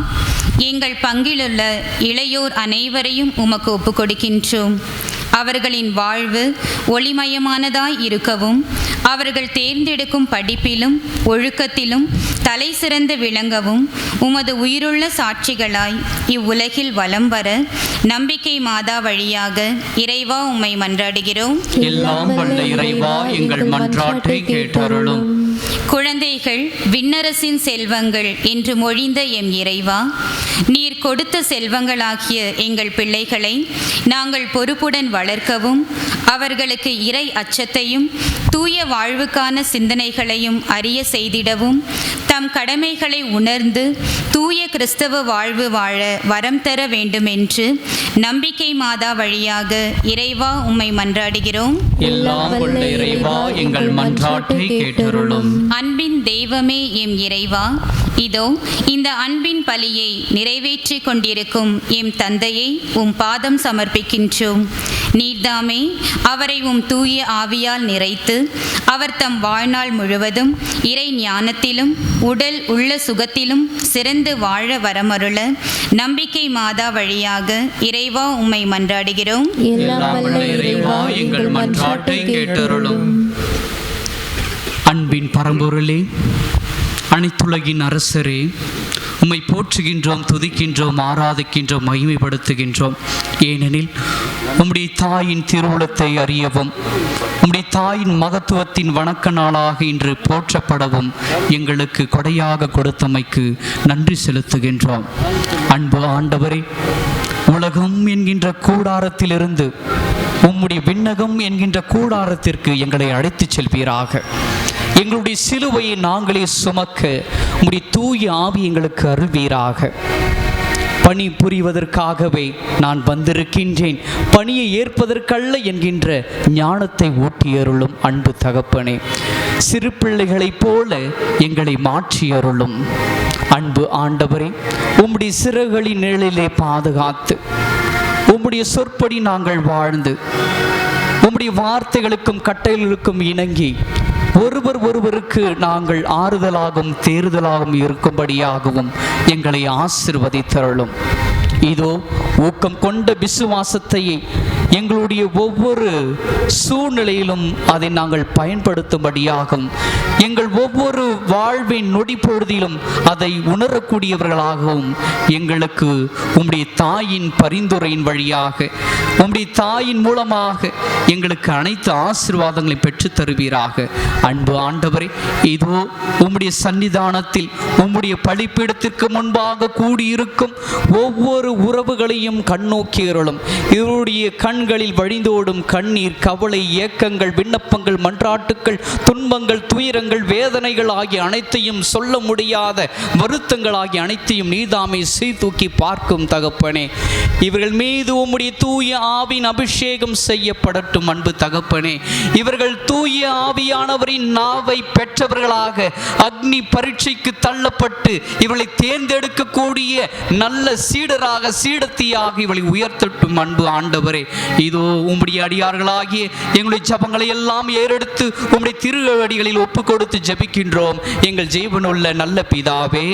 எங்கள் பங்கிலுள்ள இளையோர் அனைவரையும் உமக்கு ஒப்புக் கொடுக்கின்றோம். அவர்களின் வாழ்வு ஒளிமயமானதாய் இருக்கவும், அவர்கள் தேர்ந்தெடுக்கும் படிப்பிலும் ஒழுக்கத்திலும் தலை சிறந்து விளங்கவும் உமது உயிருள்ள சாட்சிகளாய் இவ்வுலகில் வலம் வர நம்பிக்கை மாதா வழியாக இறைவா உம்மை மன்றாடுகிறோம். எல்லாம் வல்ல இறைவா, எங்கள் மன்றாட்டை கேட்டருளும். குழந்தைகள் விண்ணரசின் செல்வங்கள் என்று மொழிந்த எம் இறைவா, நீர் கொடுத்த செல்வங்களாகிய எங்கள் பிள்ளைகளை நாங்கள் பொறுப்புடன் வளர்க்கவும் அவர்களுக்கு இறை அச்சத்தையும் தூய வாழ்வுக்கான சிந்தனைகளையும் அறிய செய்திடவும் தம் கடமைகளை உணர்ந்து தூய கிறிஸ்தவ வாழ்வு வாழ வரம் தர வேண்டுமென்று நம்பிக்கை மாதா வழியாக இறைவா உம்மை மன்றாடுகிறோம். எல்லாம் வல்ல இறைவா, எங்கள் மன்றாட்டை கேட்டருளும். அன்பின் தெய்வமே எம் இறைவா, இதோ இந்த அன்பின் பலியை நிறைவேற்றிக் கொண்டிருக்கும் எம் தந்தையை உம் பாதம் சமர்ப்பிக்கின்றோம். நீர்தாமே அவரை உம் தூய ஆவியால் நிறைத்து அவர் தம் வாழ்நாள் முழுவதும் இறை ஞானத்திலும் உடல் உள்ள சுகத்திலும் சிறந்து வாழ வரமருள நம்பிக்கை மாதா வழியாக இறைவா உம்மை மன்றாடுகிறோம். எல்லாம் வல்ல இறைவா, எங்கள் மன்றாட்டை கேட்டருளும். அன்பின் பரம்பொருளே, அனைத்துலகின் அரசரே, உம்மை போற்றுகின்றோம், துதிக்கின்றோம், ஆராதிக்கின்றோம், மகிமைப்படுத்துகின்றோம். ஏனெனில் உம்முடைய தாயின் திருவுளத்தை அறியவும் உம்முடைய தாயின் மகத்துவத்தின் வணக்க நாளாக இன்று போற்றப்படவும் எங்களுக்கு கொடையாக கொடுத்தமைக்கு நன்றி செலுத்துகின்றோம். அன்பு ஆண்டவரே, உலகம் என்கின்ற கூடாரத்திலிருந்து உம்முடைய விண்ணகம் என்கின்ற கூடாரத்திற்கு எங்களை அழைத்துச் செல்வீராக. எங்களுடைய சிலுவையை நாங்களே சுமக்க உம்முடைய தூய ஆவி எங்களுக்கு அருள்வீராக. பணி புரிவதற்காகவே நான் வந்திருக்கின்றேன், பணியை ஏற்பதற்கல்ல என்கின்ற ஞானத்தை ஊட்டியருளும் அன்பு தகப்பனே. சிறு பிள்ளைகளைப் போல எங்களை மாற்றியருளும் அன்பு ஆண்டவரே. உம்முடைய சிறகுகளின் நிழலிலே பாதுகாத்து உம்முடைய சொற்படி நாங்கள் வாழ்ந்து உம்முடைய வார்த்தைகளுக்கும் கட்டளைகளுக்கும் இணங்கி ஒருவருக்கு நாங்கள் ஆறுதலாகவும் தேறுதலாகவும் இருக்கும்படியாகவும் எங்களை ஆசீர்வதித்தருளும். இதோ ஊக்கம் கொண்ட விசுவாசத்தை எங்களுடைய ஒவ்வொரு சூழ்நிலையிலும் அதை நாங்கள் பயன்படுத்தும்படியாகவும் எங்கள் ஒவ்வொரு வாழ்வின் நொடி பொழுதிலும் அதை உணரக்கூடியவர்களாகவும் எங்களுக்கு உம்முடைய தாயின் பரிந்துரையின் வழியாக உம்முடைய தாயின் மூலமாக எங்களுக்கு அனைத்து ஆசீர்வாதங்களை பெற்று தருவீராக. அன்பு ஆண்டவரே, இதோ உம்முடைய சன்னிதானத்தில் உம்முடைய பலிப்பீடத்திற்கு முன்பாக கூடியிருக்கும் ஒவ்வொரு உறவுகளையும் கண்ணோக்கி அருளும். இவருடைய கண்களில் வழிந்தோடும் கண்ணீர், கவலை, ஏக்கங்கள், விண்ணப்பங்கள், மன்றாட்டுக்கள், துன்பங்கள், துயரங்கள், வேதனைகள் ஆகிய அனைத்தையும் சொல்ல முடியாத வருத்தங்கள் ஆகிய அனைத்தையும் நீதாமே சீர்தூக்கி பார்க்கும் தகப்பனே. இவர்கள் மீது உம்முடைய தூய ஆவின் அபிஷேகம் செய்யப்படட்டும் அன்பு தகப்பனே. இவர்கள் தூய ஆவியானவரின் நாவை பெற்றவர்களாக அக்னி பரீட்சைக்கு தள்ளப்பட்டு இவளை தேர்ந்தெடுக்கக்கூடிய நல்ல சீடராக சீடத்தியாக இவளை உயர்த்தட்டும் அன்பு ஆண்டவரே. இதோ உம்முடைய அடியார்களாகிய எங்களுடைய ஜபங்களை எல்லாம் ஏறெடுத்து உம்முடைய திருவடிகளில் ஒப்பு கொடுத்து ஜபிக்கின்றோம் எங்கள் ஜீவனுள்ள நல்ல பிதாவே.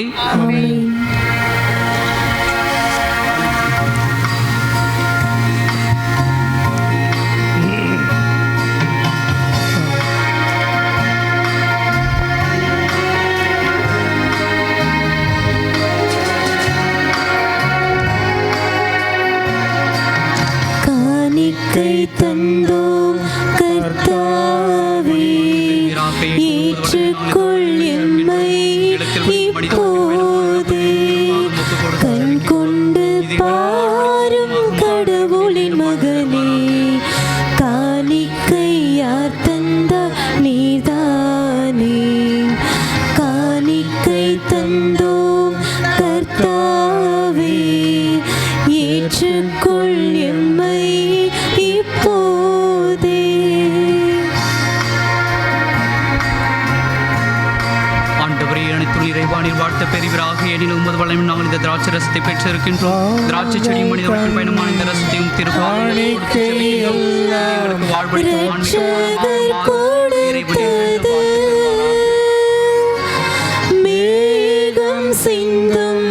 காணிக்கை தந்தோம் கர்த்தாவே, ஏற்றுக்கொள் எம்மை இப்போதே. கண் கொண்டு பாரும் கடவுளின் மகனே, காணிக்கை யார் தந்தார் நீதானே. காணிக்கை தந்தோம் கர்த்தாவே, ஏற்றுக்கொள் எம்மை இப்போதே. ஆண்டவரே, அனைத்து இறைவானில் வாழ்த்த பெறுவீராக. எனினும் உமது வளமையும் நாங்கள் இந்த திராட்சை ரசத்தை பெற்றிருக்கின்றோம். திராட்சை செடியும் மனித வாழ்க்கை பயணமான இந்த ரசத்தையும் மேகம் சிந்தும்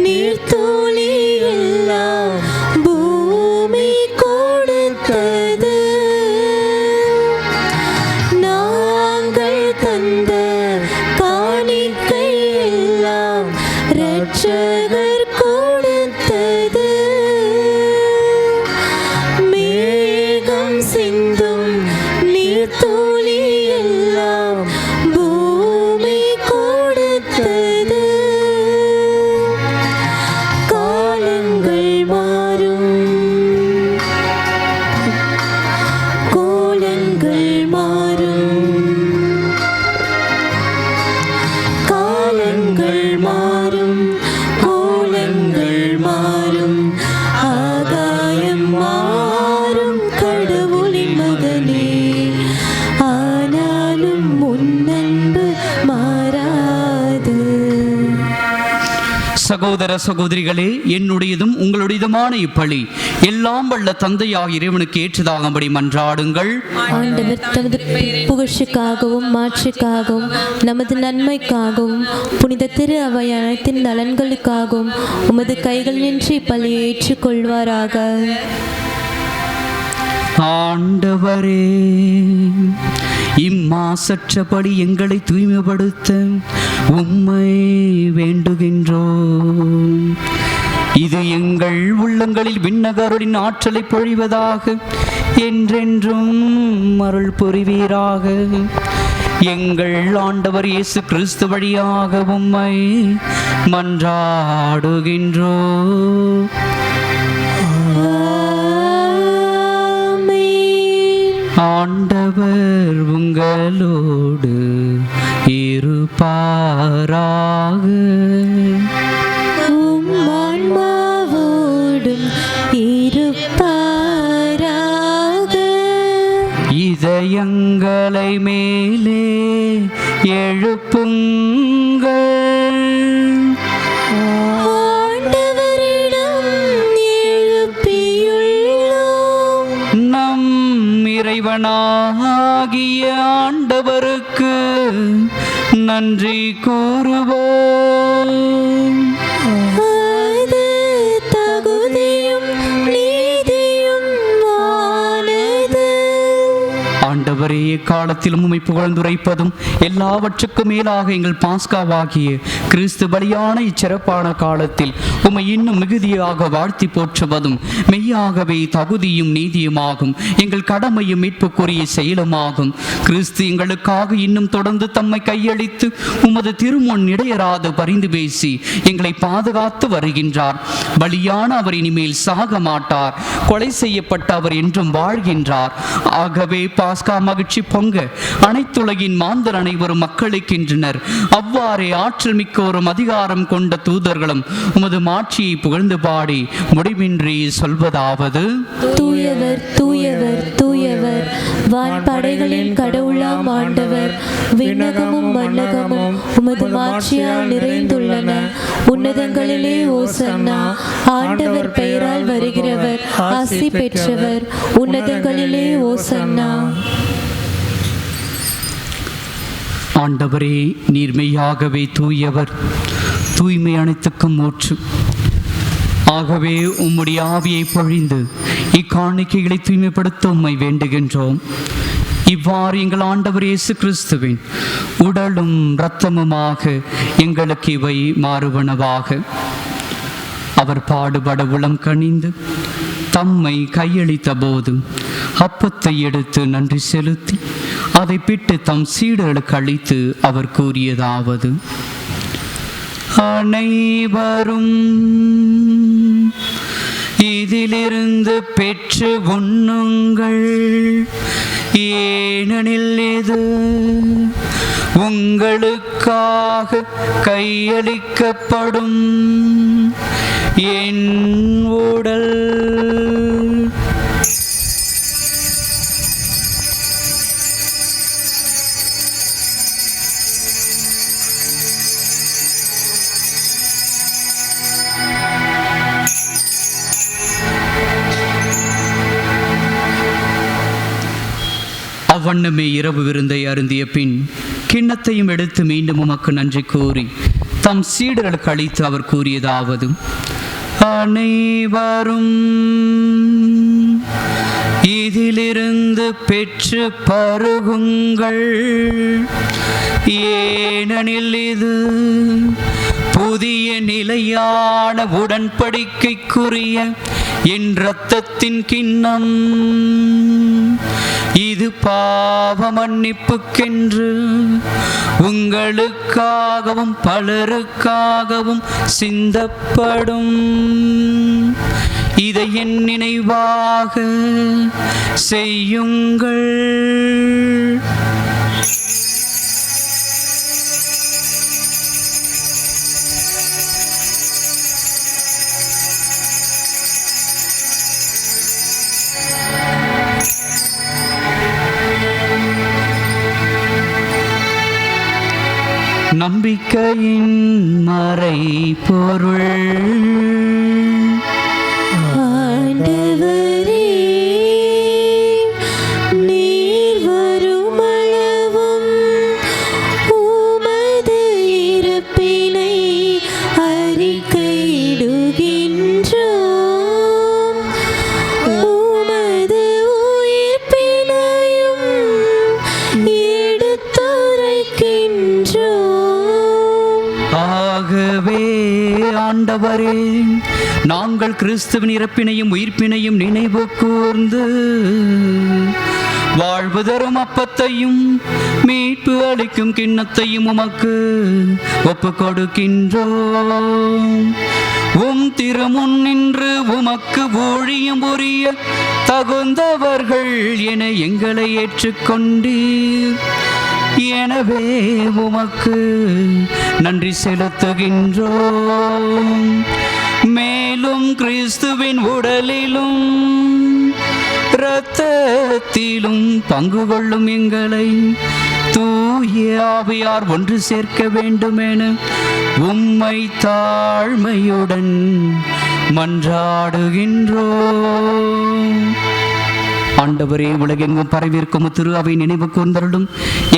நீர்த்துளி எல்லாம் பூமி கொடுத்தது. நாங்கள் சிந்தும் நீர் துளி எல்லாம் பூமி கொடுத்தது. காலங்கள் மாறும், கோலங்கள் மாறும், காலங்கள் மாறும், கோலங்கள் மாறும், ஆகாயம் மாறும் கடவுளின் மகனே, ஆனாலும் முன்னன்பு மாறாது. சகோதர சகோதரிகளே, என்னுடையதும் உங்களுடையதுமான இப்பலி எல்லாம் வல்ல தந்தையாகிய இறைவனுக்கு ஏற்றதாகும்படி மன்றாடுங்கள். ஆண்டவர் தமது புகழ்ச்சிக்காகவும் மாட்சிக்காகவும் நமது நன்மைக்காகவும் புனித திரு அவை அனைத்தின் நலன்களுக்காகவும் உமது கைகள் நின்று இப்பலியை ஏற்றுக்கொள்வாராக. ஆண்டவரே, இம்மாசற்றபடி எங்களை தூய்மைப்படுத்த உம்மை வேண்டுகின்றோம். இது எங்கள் உள்ளங்களில் விண்ணகருளின் ஆற்றலை பொழிவதாக என்றென்றும் அருள் புரிவீராக. எங்கள் ஆண்டவர் இயேசு கிறிஸ்து வழியாக உம்மை மன்றாடுகின்றோம். ஆண்டவர் உங்களோடு இருப்பாராக. ஆன்மாவோடும் இருப்பாராக. இதயங்களை மேலே எழுப்புங்கள். ஆண்டவரிடம் எழுப்பியுள்ளோம். நம் இறைவனாகிய ஆண்டவருக்கு நன்றி கூறுவோம். அது தகுதியும் நீதியும் ஆனது. ஆண்டவரே, எக்காலத்திலும் உம்மை புகழ்ந்துரைப்பதும் எல்லாவற்றுக்கும் மேலாக எங்கள் பாஸ்காவாகிய கிறிஸ்து பலியான இச்சிறப்பான காலத்தில் உம்மை இன்னும் மிகுதியாக வாழ்த்தி போற்றுவதும் மெய்யாகவே தகுதியும் நீதியுமாகும். எங்கள் கடமையும் மீட்புக்குரிய செயலுமாகும். கிறிஸ்து எங்களுக்காக இன்னும் தொடர்ந்து தம்மை கையளித்து உமது திருமுன் இடையராது பரிந்து பேசி எங்களை பாதுகாத்து வருகின்றார். பலியான அவர் இனிமேல் சாக மாட்டார். கொலை செய்யப்பட்ட அவர் என்றும் வாழ்கின்றார். ஆகவே பாஸ்கா மகிழ்ச்சி பொங்க அனைத்துலகின் மாந்தர் அனைவரும் மக்களுக்கின்றனர். அவ்வாறே ஆற்றல் மிக்க ஒரு அதிகாரம் கொண்ட தூதர்களும் உமது மாட்சியை புகழ்ந்து பாடி முடிவின்றி சொல்வதாவது: தூயவர் தூயவர் தூயவர், வான்படைகளின் கடவுளாம் ஆண்டவர். விண்ணகமும் மண்ணகமும் உமது மாட்சியால் நிறைந்துள்ளன. உன்னதங்களிலே ஓசன்னா. ஆண்டவர் பெயரால் வருகிறவர் ஆசி பெற்றவர். உன்னதங்களிலே ஓசன்னா. ஆண்டவரே, நீர்மையாகவே தூயவர், தூய்மை அனைத்துக்கும் ஊற்று. ஆகவே உம்முடைய ஆவியை பொழிந்து இக்காணிக்கைகளை தூய்மைப்படுத்த உம்மை வேண்டுகின்றோம். இவ்வாறு எங்கள் ஆண்டவர் இயேசு கிறிஸ்துவின் உடலும் இரத்தமுமாக எங்களுக்கு இவை மாறுவனவாக. அவர் பாடுபட உளம் கனிந்து தம்மை கையளித்த போது அப்பத்தை எடுத்து நன்றி செலுத்தி அதை பிட்டு தம் சீடர்களுக்கு அளித்து அவர் கூறியதாவது: அனைவரும் இதிலிருந்து பெற்று உண்ணுங்கள். ஏனெனில் இது உங்களுக்காக கையளிக்கப்படும் என் உடல். அவ்வண்ணமே இரவு விருந்தை அருந்திய பின் கிண்ணத்தையும் எடுத்து மீண்டும் உமக்கு நன்றி கூறி தம் சீடர்களுக்கு அளித்து அவர் கூறியதாவது: அனைவரும் இதிலிருந்து பெற்று பருகுங்கள். ஏனெனில் இது புதிய நிலையான உடன்படிக்கைக்குரிய என் இரத்தத்தின் கிண்ணம். இது பாவ மன்னிப்புக்கென்று உங்களுக்காகவும் பலருக்காகவும் சிந்தப்படும். இதை என் நினைவாக செய்யுங்கள். நம்பிக்கையின் மறைபொருள். ஆண்டவரே, நீர் வருமளவும் உமது இறப்பினை அறிக்கையிடுகின்றோம், உமது உயிர்ப்பினையும் எடுத்துரைக்கின்றோம். ஆகவே ஆண்டவரே, நாங்கள் கிறிஸ்துவின் இறப்பினையும் உயிர்ப்பினையும் நினைவு கூர்ந்து வாழ்வு தரும் அப்பத்தையும் மீட்பு அளிக்கும் கிண்ணத்தையும் உமக்கு ஒப்பு கொடுக்கின்றோம். உம் திருமுன் நின்று உமக்கு ஊழியம் புரிய தகுந்தவர்கள் என எங்களை ஏற்றுக்கொண்டீர். எனவே உமக்கு நன்றி செலுத்துகின்றோம். மேலும் கிறிஸ்துவின் உடலிலும் இரத்தத்திலும் பங்கு கொள்ளும் எங்களை தூய ஆவியார் ஒன்று சேர்க்க வேண்டுமென உம்மை தாழ்மையுடன் மன்றாடுகின்றோம். ஆண்டவரே, உலகெங்கும் பரவியிருக்கும் திரு அவை நினைவு கூர்ந்தருளும்.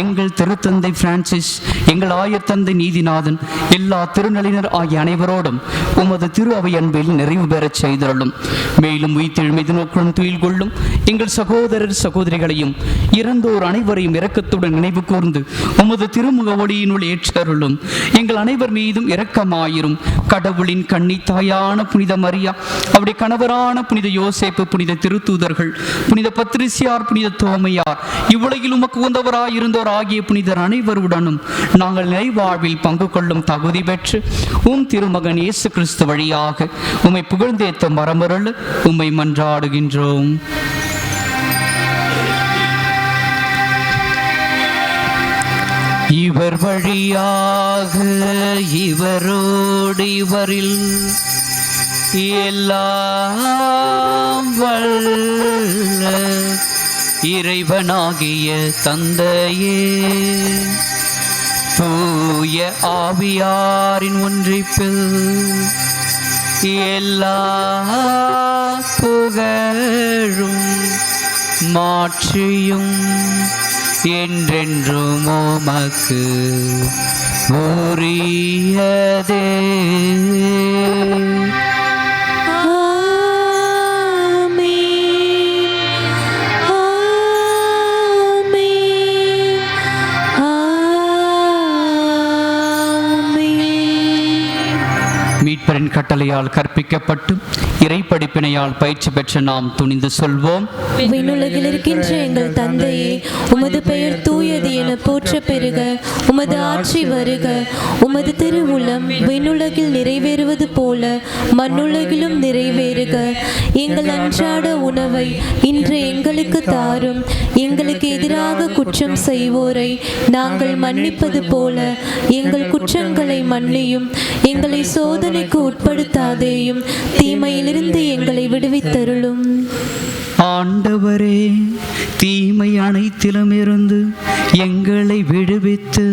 எங்கள் திருத்தந்தை பிரான்சிஸ், எங்கள் ஆயத்தந்தை நீதிநாதன், எல்லா திருநலினர் ஆகிய அனைவரோடும் உமது திரு அவை அன்பில் நிறைவு பெறச் செய்தருளும். மேலும் உயிர்த்தெழுமீது நோக்குடன் துயில் கொள்ளும் எங்கள் சகோதரர் சகோதரிகளையும் இறந்தோர் அனைவரையும் இரக்கத்துடன் நினைவு கூர்ந்து உமது திருமுக ஒளியினுள் ஏற்றருளும். எங்கள் அனைவர் மீதும் இரக்கமாயிரும். கடவுளின் கன்னி தாயான புனித மரியா, அவருடைய கணவரான புனித யோசேப்பு, புனித திருத்தூதர்கள், புனித பத்ரிசியார், புனித தோமையார், இவ்வுலகில் உமக்கு உந்தவராய் இருந்தோர் ஆகிய புனிதர் அனைவருடனும் நாங்கள் நிறைவாழ்வில் பங்கு கொள்ளும் தகுதி பெற்று உம் திருமகன் இயேசு கிறிஸ்து வழியாக உம்மை புகழ்ந்தேத்த மரமருள் உம்மை மன்றாடுகின்றோம். இவர் வழியாக இவரோடு இவரில் எல்லாம் வல்ல இறைவனாகிய தந்தையே, தூய ஆவியாரின் ஒன்றிப்பில் எல்லா புகழும் மாற்றியும் என்றென்றும் உமக்கு உரியதே. மீட்பரின் கட்டளையால் கற்பிக்கப்பட்டு இறை படிப்பினையால் பயிற்சி பெற்ற நாம் துணிந்து சொல்வோம். விண்ணுலகில் இருக்கின்ற எங்கள் தந்தையே, உமது பெயர் தூயது என போற்ற பெருக. உமது ஆட்சி வருக. உமது திருவுளம் விண்ணுலகில் நிறைவேறுவது போல மண்ணுலகிலும் நிறைவேறுக. எங்கள் அன்றாட உணவை இன்று எங்களுக்கு தாரும். எங்களுக்கு எதிராக குற்றம் செய்வோரை நாங்கள் மன்னிப்பது போல எங்கள் குற்றங்களை மன்னியும். எங்களை சோதனைக்கு உட்படுத்தாதேயும், தீமையிலிருந்து எங்களை விடுவித்தருளும். ஆண்டவரே, தீமை அனைத்திலும் இருந்து எங்களை விடுவித்து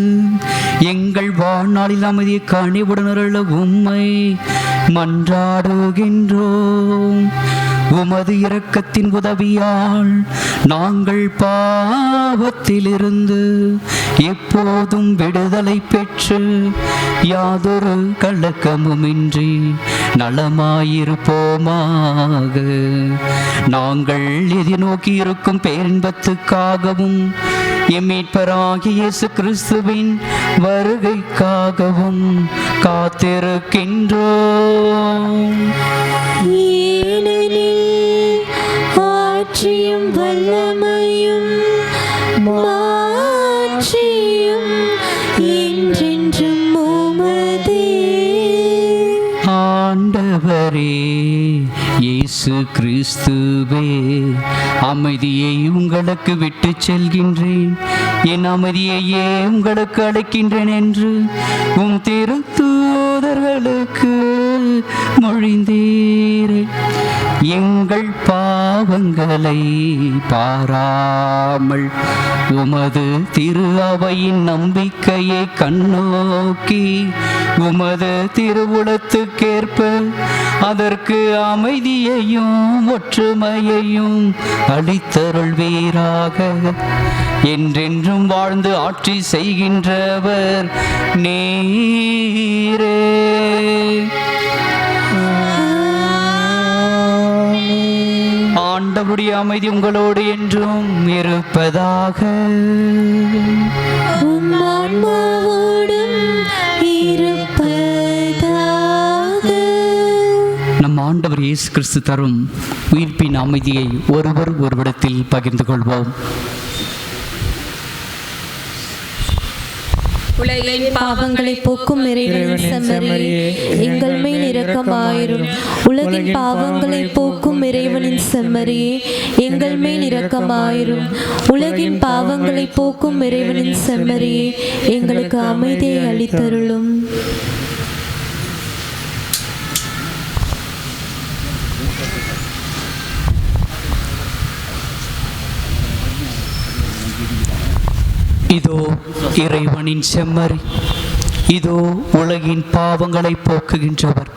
எங்கள் வாழ்நாளில் அமைதியை கனிவுடனருள உம்மை மன்றாடுகின்றோம். உமது இரக்கத்தின் உதவியால் நாங்கள் பாவத்திலிருந்து எப்போதும் விடுதலை பெற்று யாதொரு கலக்கமுமின்றி நலமாயிருப்போமாக. நாங்கள் எதிர்நோக்கி இருக்கும் பேரின்பத்துக்காகவும் எம் மீட்பராகிய இயேசு கிறிஸ்துவின் வருகைக்காகவும் காத்திருக்கின்றோம். ஏனெனில் ஆட்சியும் வல்லமையும் மாட்சியும் என்றென்றும் உமதே. ஆண்டவரே இயேசு கிறிஸ்துவே, அமைதியை உங்களுக்கு விட்டு செல்கின்றேன், என் அமைதியையே உங்களுக்கு அளிக்கின்றேன் என்று உம் திருத்தூதர்களுக்கு மொழிந்தீரே. எங்கள் பாவங்களை பாராமல் உமது திரு அவையின் நம்பிக்கையை கண்ணோக்கி உமது திருவுளத்துக்கேற்ப அதற்கு அமைதியையும் ஒற்றுமையையும் அளித்தருள்வீராக. என்றென்றும் வாழ்ந்து ஆட்சி செய்கின்றவர் நீரே. ஆண்டவருடைய அமைதி உங்களோடு என்றும் இருப்பதாக. உம் ஆன்மாவோடும் இருப்பதாக. நம் ஆண்டவர் இயேசு கிறிஸ்து தரும் உயிர்ப்பின் அமைதியை ஒருவர் ஒருவிடத்தில் பகிர்ந்து கொள்வோம். உலகின் பாவங்களை போக்கும் இறைவனின் செம்மறியே, எங்கள் மேல் இரக்கமாயிரும். உலகின் பாவங்களை போக்கும் இறைவனின் செம்மறியே, எங்கள் மேல் இரக்கமாயிரும். உலகின் பாவங்களை போக்கும் இறைவனின் செம்மறியே, எங்களுக்கு அமைதியை அளித்தருளும். இதோ இறைவனின் செம்மறி, இதோ உலகின் பாவங்களை போக்குகின்றவர்.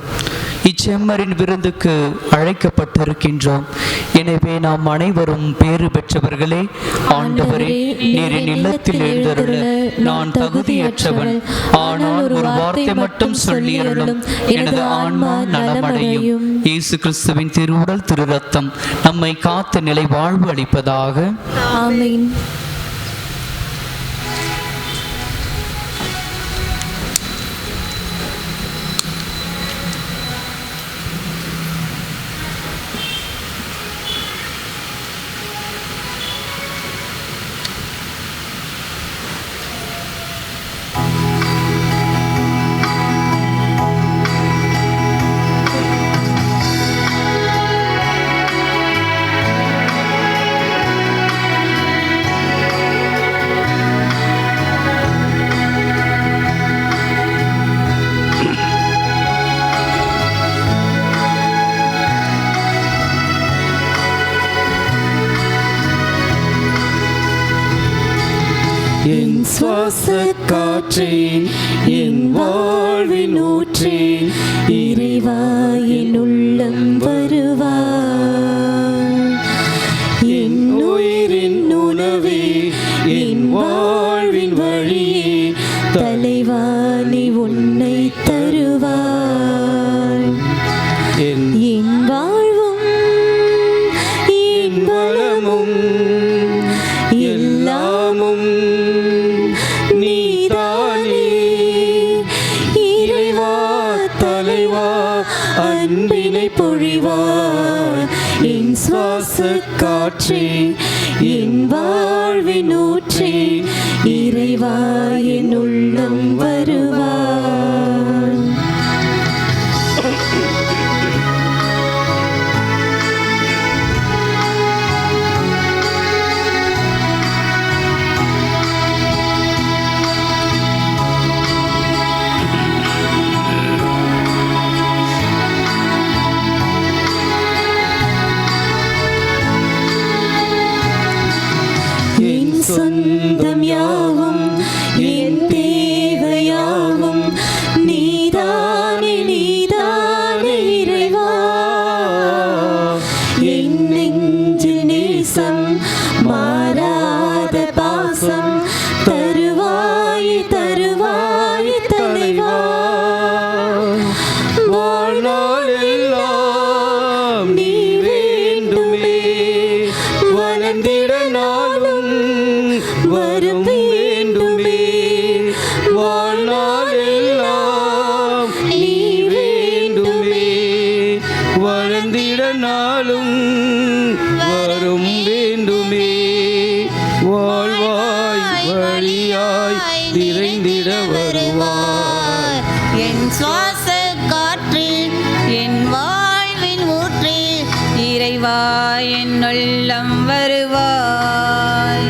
இச்செம்மறின் விருந்துக்கு அழைக்கப்பட்டிருக்கின்றோம். எனவே நாம் அனைவரும் பேறு பெற்றவர்களே. ஆண்டவரே, நீரின் இல்லத்தில் எழுந்தருள நான் தகுதியற்றவன், ஆனால் ஒரு வார்த்தை மட்டும் சொல்லியருளும், எனது ஆன்மா நலமடையும். இயேசு கிறிஸ்துவின் திருவுடல் திரு ரத்தம் நம்மை காத்த நிலை வாழ்வு அளிப்பதாக. ஆமென். என் சுவாச காற்றே, என் வாழ்வின் ஊற்றே, இறைவா என் உள்ளம் வருவாய். என் உயிரின் உணவே, என் வாழ்வின் வழியே, தலைவா நீ உன்னை தருவாய். என் என் வாழ்வும் என் வளமும் எல்லாமும் நீதானே. இறைவா தலைவா அன்பினை பொழிவாய். என் சுவாச காற்றே, என் வாழ்வின் ஊற்றே, இறைவா என் உள்ளம் வருவாய். என் சொந்தம் யாவும், என் தேவையாவும் நீதானே, நீதானே இறைவா. என் நெஞ்சில் நேசம், மாறாத பாசம் தருவாய், தருவாய் தலைவா. வாழ்நாள் எல்லாம் நீ வேண்டுமே, வளர்ந்திட நாளும் வரும் வேண்டுமே. வாழ்நாள் எல்லாம் நீ வேண்டுமே, வளர்ந்திட நாளும் வரும் வேண்டுமே. வாழ்வா வழியாய் நிறைந்திட வருவார். என் சுவாச காற்றில் என் வாழ்வின் ஊற்றில் இறைவா என் உள்ளம் வருவாய்.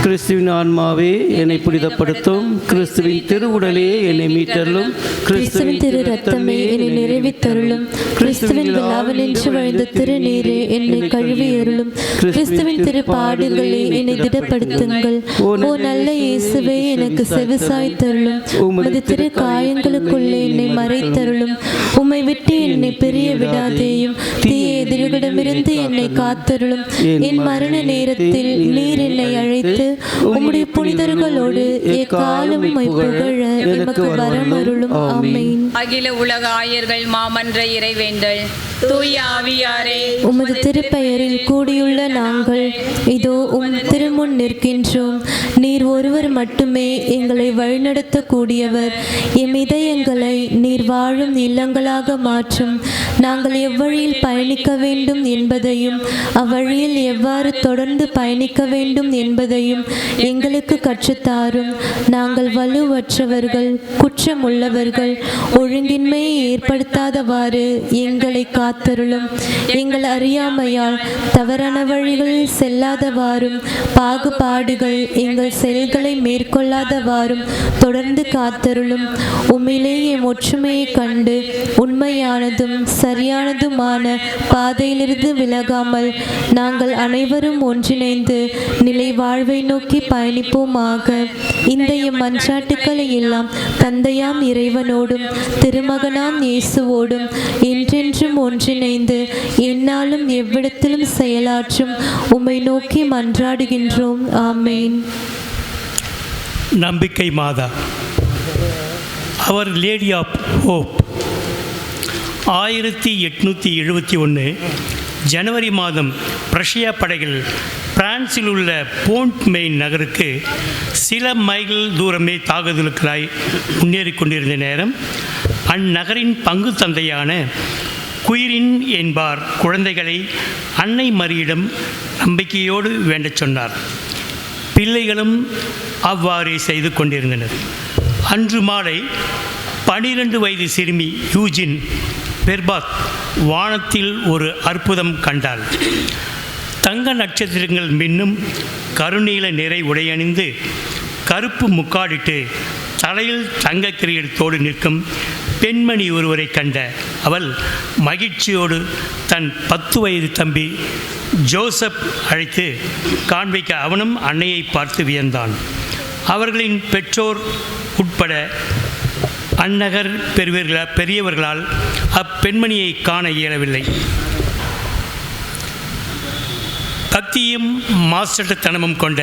கிறிஸ்துவின் ஆன்மாவே என்னை புனிதப்படுத்தும். கிறிஸ்துவின் திருவுடலே என்னை மீட்டருளும். கிறிஸ்துவின் திரு ரத்தமே என்னை நிறைவித்தருளும். கிறிஸ்துவின் விழாவினின்று வழிந்த திருநீரே என்னை கழுவி அருளும். கிறிஸ்துவின் திரு பாடுகளே என்னை திடப்படுத்துங்கள். ஓ நல்ல இயேசுவே எனக்கு செவிசாய்த்தருளும். உமது திரு காயங்களுக்குள்ளே என்னை மறைத்தருளும். உம்மை விட்டு என்னை பிரிய விடாதேயும். தீய எதிரிகளிடமிருந்து என்னை காத்தருளும். என் மரண நேரத்தில் நீர் என்னை அழைத்து உம்முடைய புனிதர்களோடு எக்காலம் உம்மை புகழ எமக்கு வரமருளும். ஆமென். அகில உலக ஆயர்கள் மாமன்ற இறைவேண்டல் தூய ஆவியாரே, உமது திருப்பெயரில் கூடியுள்ள நாங்கள் இதோ உம் திருமுன் நிற்கின்றோம். நீர் ஒருவர் மட்டுமே எங்களை வழிநடத்தக்கூடியவர். எம் இதயங்களை நீர் வாழும் இல்லங்களாக மாற்றும். நாங்கள் எவ்வழியில் பயணிக்க வேண்டும் என்பதையும் அவ்வழியில் எவ்வாறு தொடர்ந்து பயணிக்க வேண்டும் என்பதையும் எங்களுக்கு கற்றுத்தாரும். நாங்கள் வலுவற்றவர்கள், குற்றமுள்ளவர்கள், ஒழுங்கின்மையை ஏற்படுத்தாதவாறு எங்களை காத்தருளும். எங்கள் அறியாமையால் தவறான வழிகளில் செல்லாதவாறும் பாகுபாடுகள் எங்கள் செயல்களை மேற்கொள்ளாதவாறும் தொடர்ந்து காத்தருளும். உம்மிலேயே ஒற்றுமையை கண்டு உண்மையானதும் சரியானதுமான பாதையிலிருந்து விலகாமல் நாங்கள் அனைவரும் ஒன்றிணைந்து நிலை வாழ்வை நோக்கி பயணிப்போமாக. இந்த மன்றாட்டுக்களை எல்லாம் தந்தையாம் இறைவனோடும் திருமகனாம் இயேசுவோடும் என்றென்றும் ஒன்றிணைந்து எந்நாளும் எவ்விடத்திலும் செயலாற்றும் உம்மை நோக்கி மன்றாடுகின்றோம். ஆமென். நம்பிக்கை மாதா அவர் லேடி ஆஃப் ஹோப் 1871 ஜனவரி மாதம் பிரஷ்யா படைகள் பிரான்சில் உள்ள போண்ட் மெயின் நகருக்கு சில மைல் தூரமே தாக்குதலுக்காய் முன்னேறி கொண்டிருந்த நேரம் அந்நகரின் பங்கு தந்தையான குயிரின் என்பார் குழந்தைகளை அன்னை மரியிடம் நம்பிக்கையோடு வேண்டச் சொன்னார். பிள்ளைகளும் அவ்வாறே செய்து கொண்டிருந்தனர். அன்று மாலை 12 வயது சிறுமி யூஜின் பெர்பாத் வானத்தில் ஒரு அற்புதம் கண்டாள். தங்க நட்சத்திரங்கள் மின்னும் கருநீல நிறை உடையணிந்து கருப்பு முக்காடிட்டு தலையில் தங்க கிரீடத்தோடு நிற்கும் பெண்மணி ஒருவரை கண்ட அவள் மகிழ்ச்சியோடு தன் 10 வயது தம்பி ஜோசப் அழைத்து காண்பிக்க அவனும் அன்னையை பார்த்து வியந்தான். அவர்களின் பெற்றோர் உட்பட அந்நகர் பெரியவர்களால் அப்பெண்மணியை காண இயலவில்லை. பக்தியும் மாசற்றத்தனமும் கொண்ட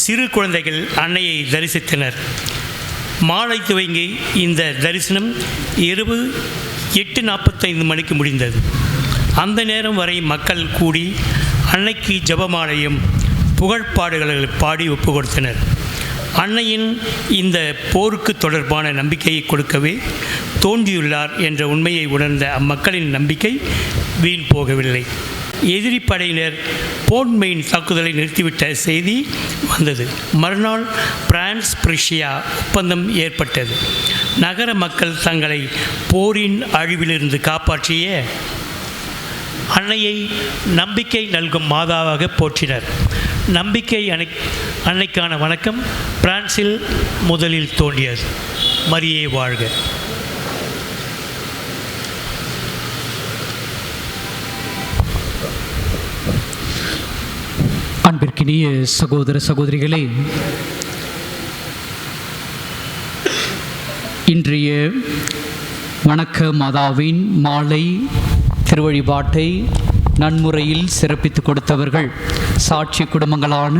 சிறு குழந்தைகள் அன்னையை தரிசித்தனர். மாலை துவங்கி இந்த தரிசனம் இரவு 8:45 மணிக்கு முடிந்தது. அந்த நேரம் வரை மக்கள் கூடி அன்னைக்கு ஜெபமாலையும் புகழ்பாடுகளை பாடி ஒப்பு கொடுத்தனர். அன்னையின் இந்த போருக்கு தொடர்பான நம்பிக்கையை கொடுக்கவே தோன்றியுள்ளார் என்ற உண்மையை உணர்ந்த அம்மக்களின் நம்பிக்கை வீண் போகவில்லை. எதிரி படையினர் போண்ட் மெயின் தாக்குதலை நிறுத்திவிட்ட செய்தி வந்தது. மறுநாள் பிரான்ஸ் பிரஷ்யா ஒப்பந்தம் ஏற்பட்டது. நகர மக்கள் தங்களை போரின் அழிவிலிருந்து காப்பாற்றிய அன்னையை நம்பிக்கை நல்கும் மாதாவாக போற்றினர். நம்பிக்கை அன்னைக்கான வணக்கம் பிரான்சில் முதலில் தோன்றியது. மரியே வாழ்க. அன்பிற்கினிய சகோதர சகோதரிகளே, இன்றைய வணக்க மாதாவின் மாலை திருவழிபாட்டை நன்முறையில் சிறப்பித்து கொடுத்தவர்கள் சாட்சி குடும்பங்களான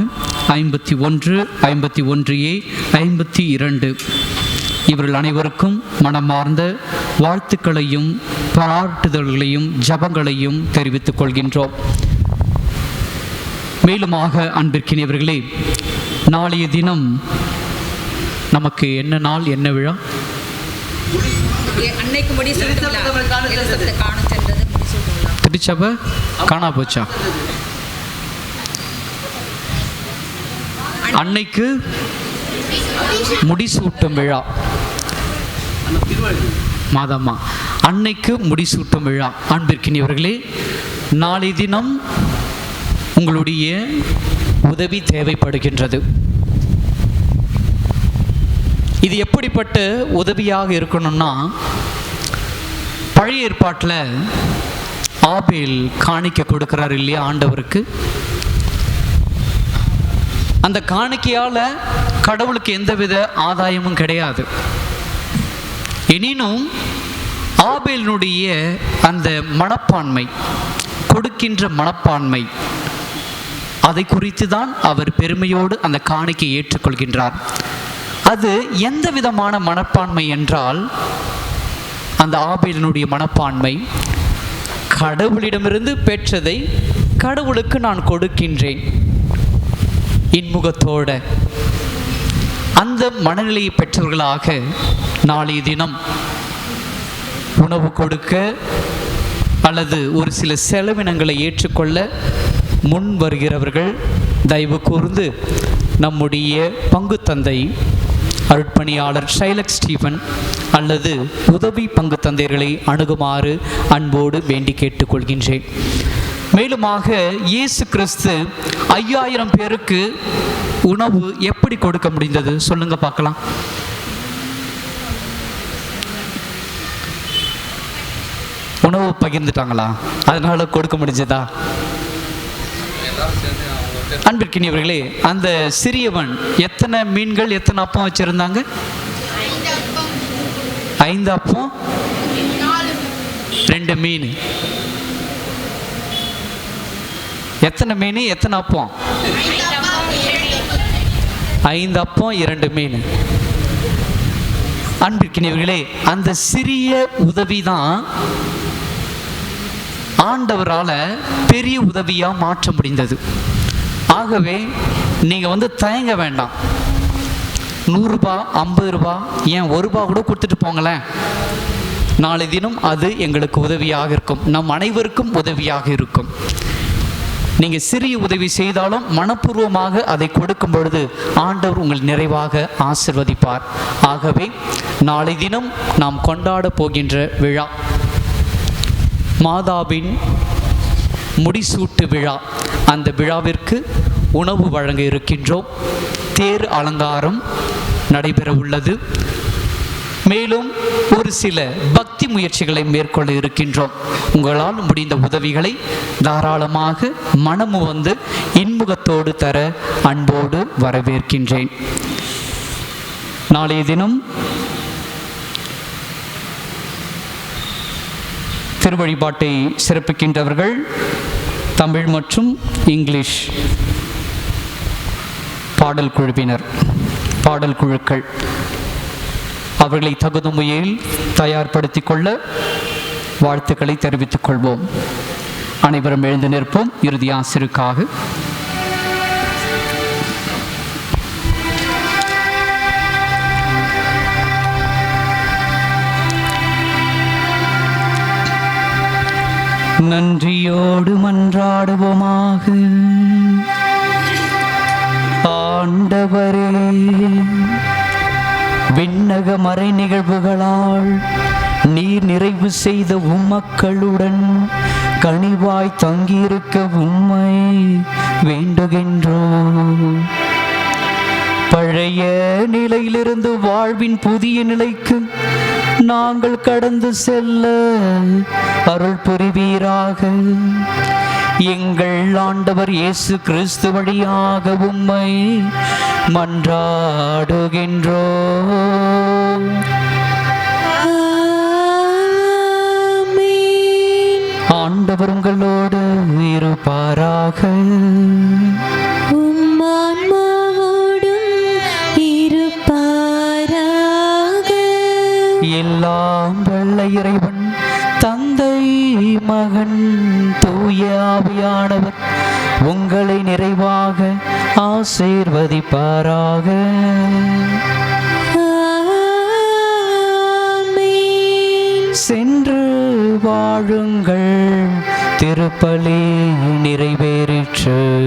51, 51A, 52. இவர்கள் அனைவருக்கும் மனமார்ந்த வாழ்த்துக்களையும் பாராட்டுதல்களையும் ஜபங்களையும் தெரிவித்துக் கொள்கின்றோம். மேலுமாக அன்பிற்கினியவர்களே, நாளைய தினம் நமக்கு என்ன நாள், என்ன விழா? அன்னைக்கு காணும் சென்றது திருச்சபை காணா போச்சா? அன்னைக்கு முடிசூட்டும் விழா. மாதம்மா, அன்னைக்கு முடிசூட்டும் விழா. அன்பிற்கினியவர்களே, நாளை தினம் உங்களுடைய உதவி தேவைப்படுகின்றது. இது எப்படிப்பட்ட உதவியாக இருக்கணும்னா, பழைய ஏற்பாட்டில் ஆபேல் காணிக்கை கொடுக்கிறார் இல்லையா ஆண்டவருக்கு. அந்த காணிக்கையால் கடவுளுக்கு எந்தவித ஆதாயமும் கிடையாது. எனினும் ஆபேலினுடைய அந்த மனப்பான்மை, கொடுக்கின்ற மனப்பான்மை, அதை குறித்து தான் அவர் பெருமையோடு அந்த காணிக்கையை ஏற்றுக்கொள்கின்றார். அது எந்த விதமான மனப்பான்மை என்றால், அந்த ஆபேலினுடைய மனப்பான்மை, கடவுளிடமிருந்து பெற்றதை கடவுளுக்கு நான் கொடுக்கின்றேன் இன்முகத்தோட. அந்த மனநிலையை பெற்றவர்களாக நாளைய தினம் உணவு கொடுக்க அல்லது ஒரு சில செலவினங்களை ஏற்றுக்கொள்ள முன் வருகிறவர்கள் தயவு கூர்ந்து நம்முடைய பங்கு தந்தை அருட்பணியாளர் ஷைலக் ஸ்டீஃபன் அல்லது உதவி பங்கு தந்தையர்களை அணுகுமாறு அன்போடு வேண்டி கேட்டுக்கொள்கின்றேன். மேலுமாக இயேசு கிறிஸ்து 5000 பேருக்கு உணவு எப்படி கொடுக்க முடிந்தது சொல்லுங்க பார்க்கலாம். உணவு பகிர்ந்துட்டாங்களா? அதனால கொடுக்க முடிஞ்சதா? அன்பிற்கினியவர்களே, அந்த சிறியவன் எத்தனை மீன்கள் எத்தனை அப்பம் வச்சிருந்தாங்க? 5 அப்பம் 2 மீன். எத்தனை மீன் எத்தனை அப்பம்? 5 அப்பம் 2 மீன். அன்பிற்கினியவர்களே, அந்த சிறிய உதவி தான் ஆண்டவரால் பெரிய உதவியாக மாற்ற முடிந்தது. ஆகவே நீங்கள் தயங்க வேண்டாம். 100 ரூபா, 50 ரூபா, ஏன் 1 ரூபா கூட கொடுத்துட்டு போங்களேன். நாளை தினம் அது எங்களுக்கு உதவியாக இருக்கும், நம் அனைவருக்கும் உதவியாக இருக்கும். நீங்கள் சிறிய உதவி செய்தாலும் மனப்பூர்வமாக அதை கொடுக்கும் பொழுது ஆண்டவர் உங்கள் நிறைவாக ஆசிர்வதிப்பார். ஆகவே நாளை தினம் நாம் கொண்டாட போகின்ற விழா மாதாவின் முடிசூட்டு விழா. அந்த விழாவிற்கு உணவு வழங்க இருக்கின்றோம். தேர் அலங்காரம் நடைபெற உள்ளது. மேலும் ஒரு சில பக்தி முயற்சிகளை மேற்கொள்ள இருக்கின்றோம். உங்களால் முடிந்த உதவிகளை தாராளமாக மனமு இன்முகத்தோடு தர அன்போடு வரவேற்கின்றேன். நாளைய தினம் திருவழிபாட்டை சிறப்பிக்கின்றவர்கள் தமிழ் மற்றும் இங்கிலீஷ் பாடல் குழுவினர், பாடல் குழுக்கள். அவர்களை தகுந்த முறையில் தயார்படுத்திக் கொள்ள வாழ்த்துக்களை தெரிவித்துக் கொள்வோம். அனைவரும் எழுந்து நிற்போம். இறுதி ஆசிருக்காக நன்றியோடு மன்றாடுவோமாக. ஆண்டவரே, விண்ணக மறை நிகழ்வுகளால் நீர் நிறைவு செய்த உம்மக்களுடன் கனிவாய் தங்கியிருக்க உம்மை வேண்டுகின்றோம். பழைய நிலையிலிருந்து வாழ்வின் புதிய நிலைக்கு நாங்கள் கடந்து செல்ல அருள் புரிவீராக. எங்கள் ஆண்டவர் இயேசு கிறிஸ்து வழியாக உம்மை மன்றாடுகின்றோம். ஆண்டவர் உங்களோடு இருப்பாராக. எல்லாம் வல்ல இறைவன் தந்தை, மகன், தூய ஆவியானவர் உங்களை நிறைவாக ஆசீர்வதிப்பாராக. வாழுங்கள். திருப்பலி நிறைவேறிற்று.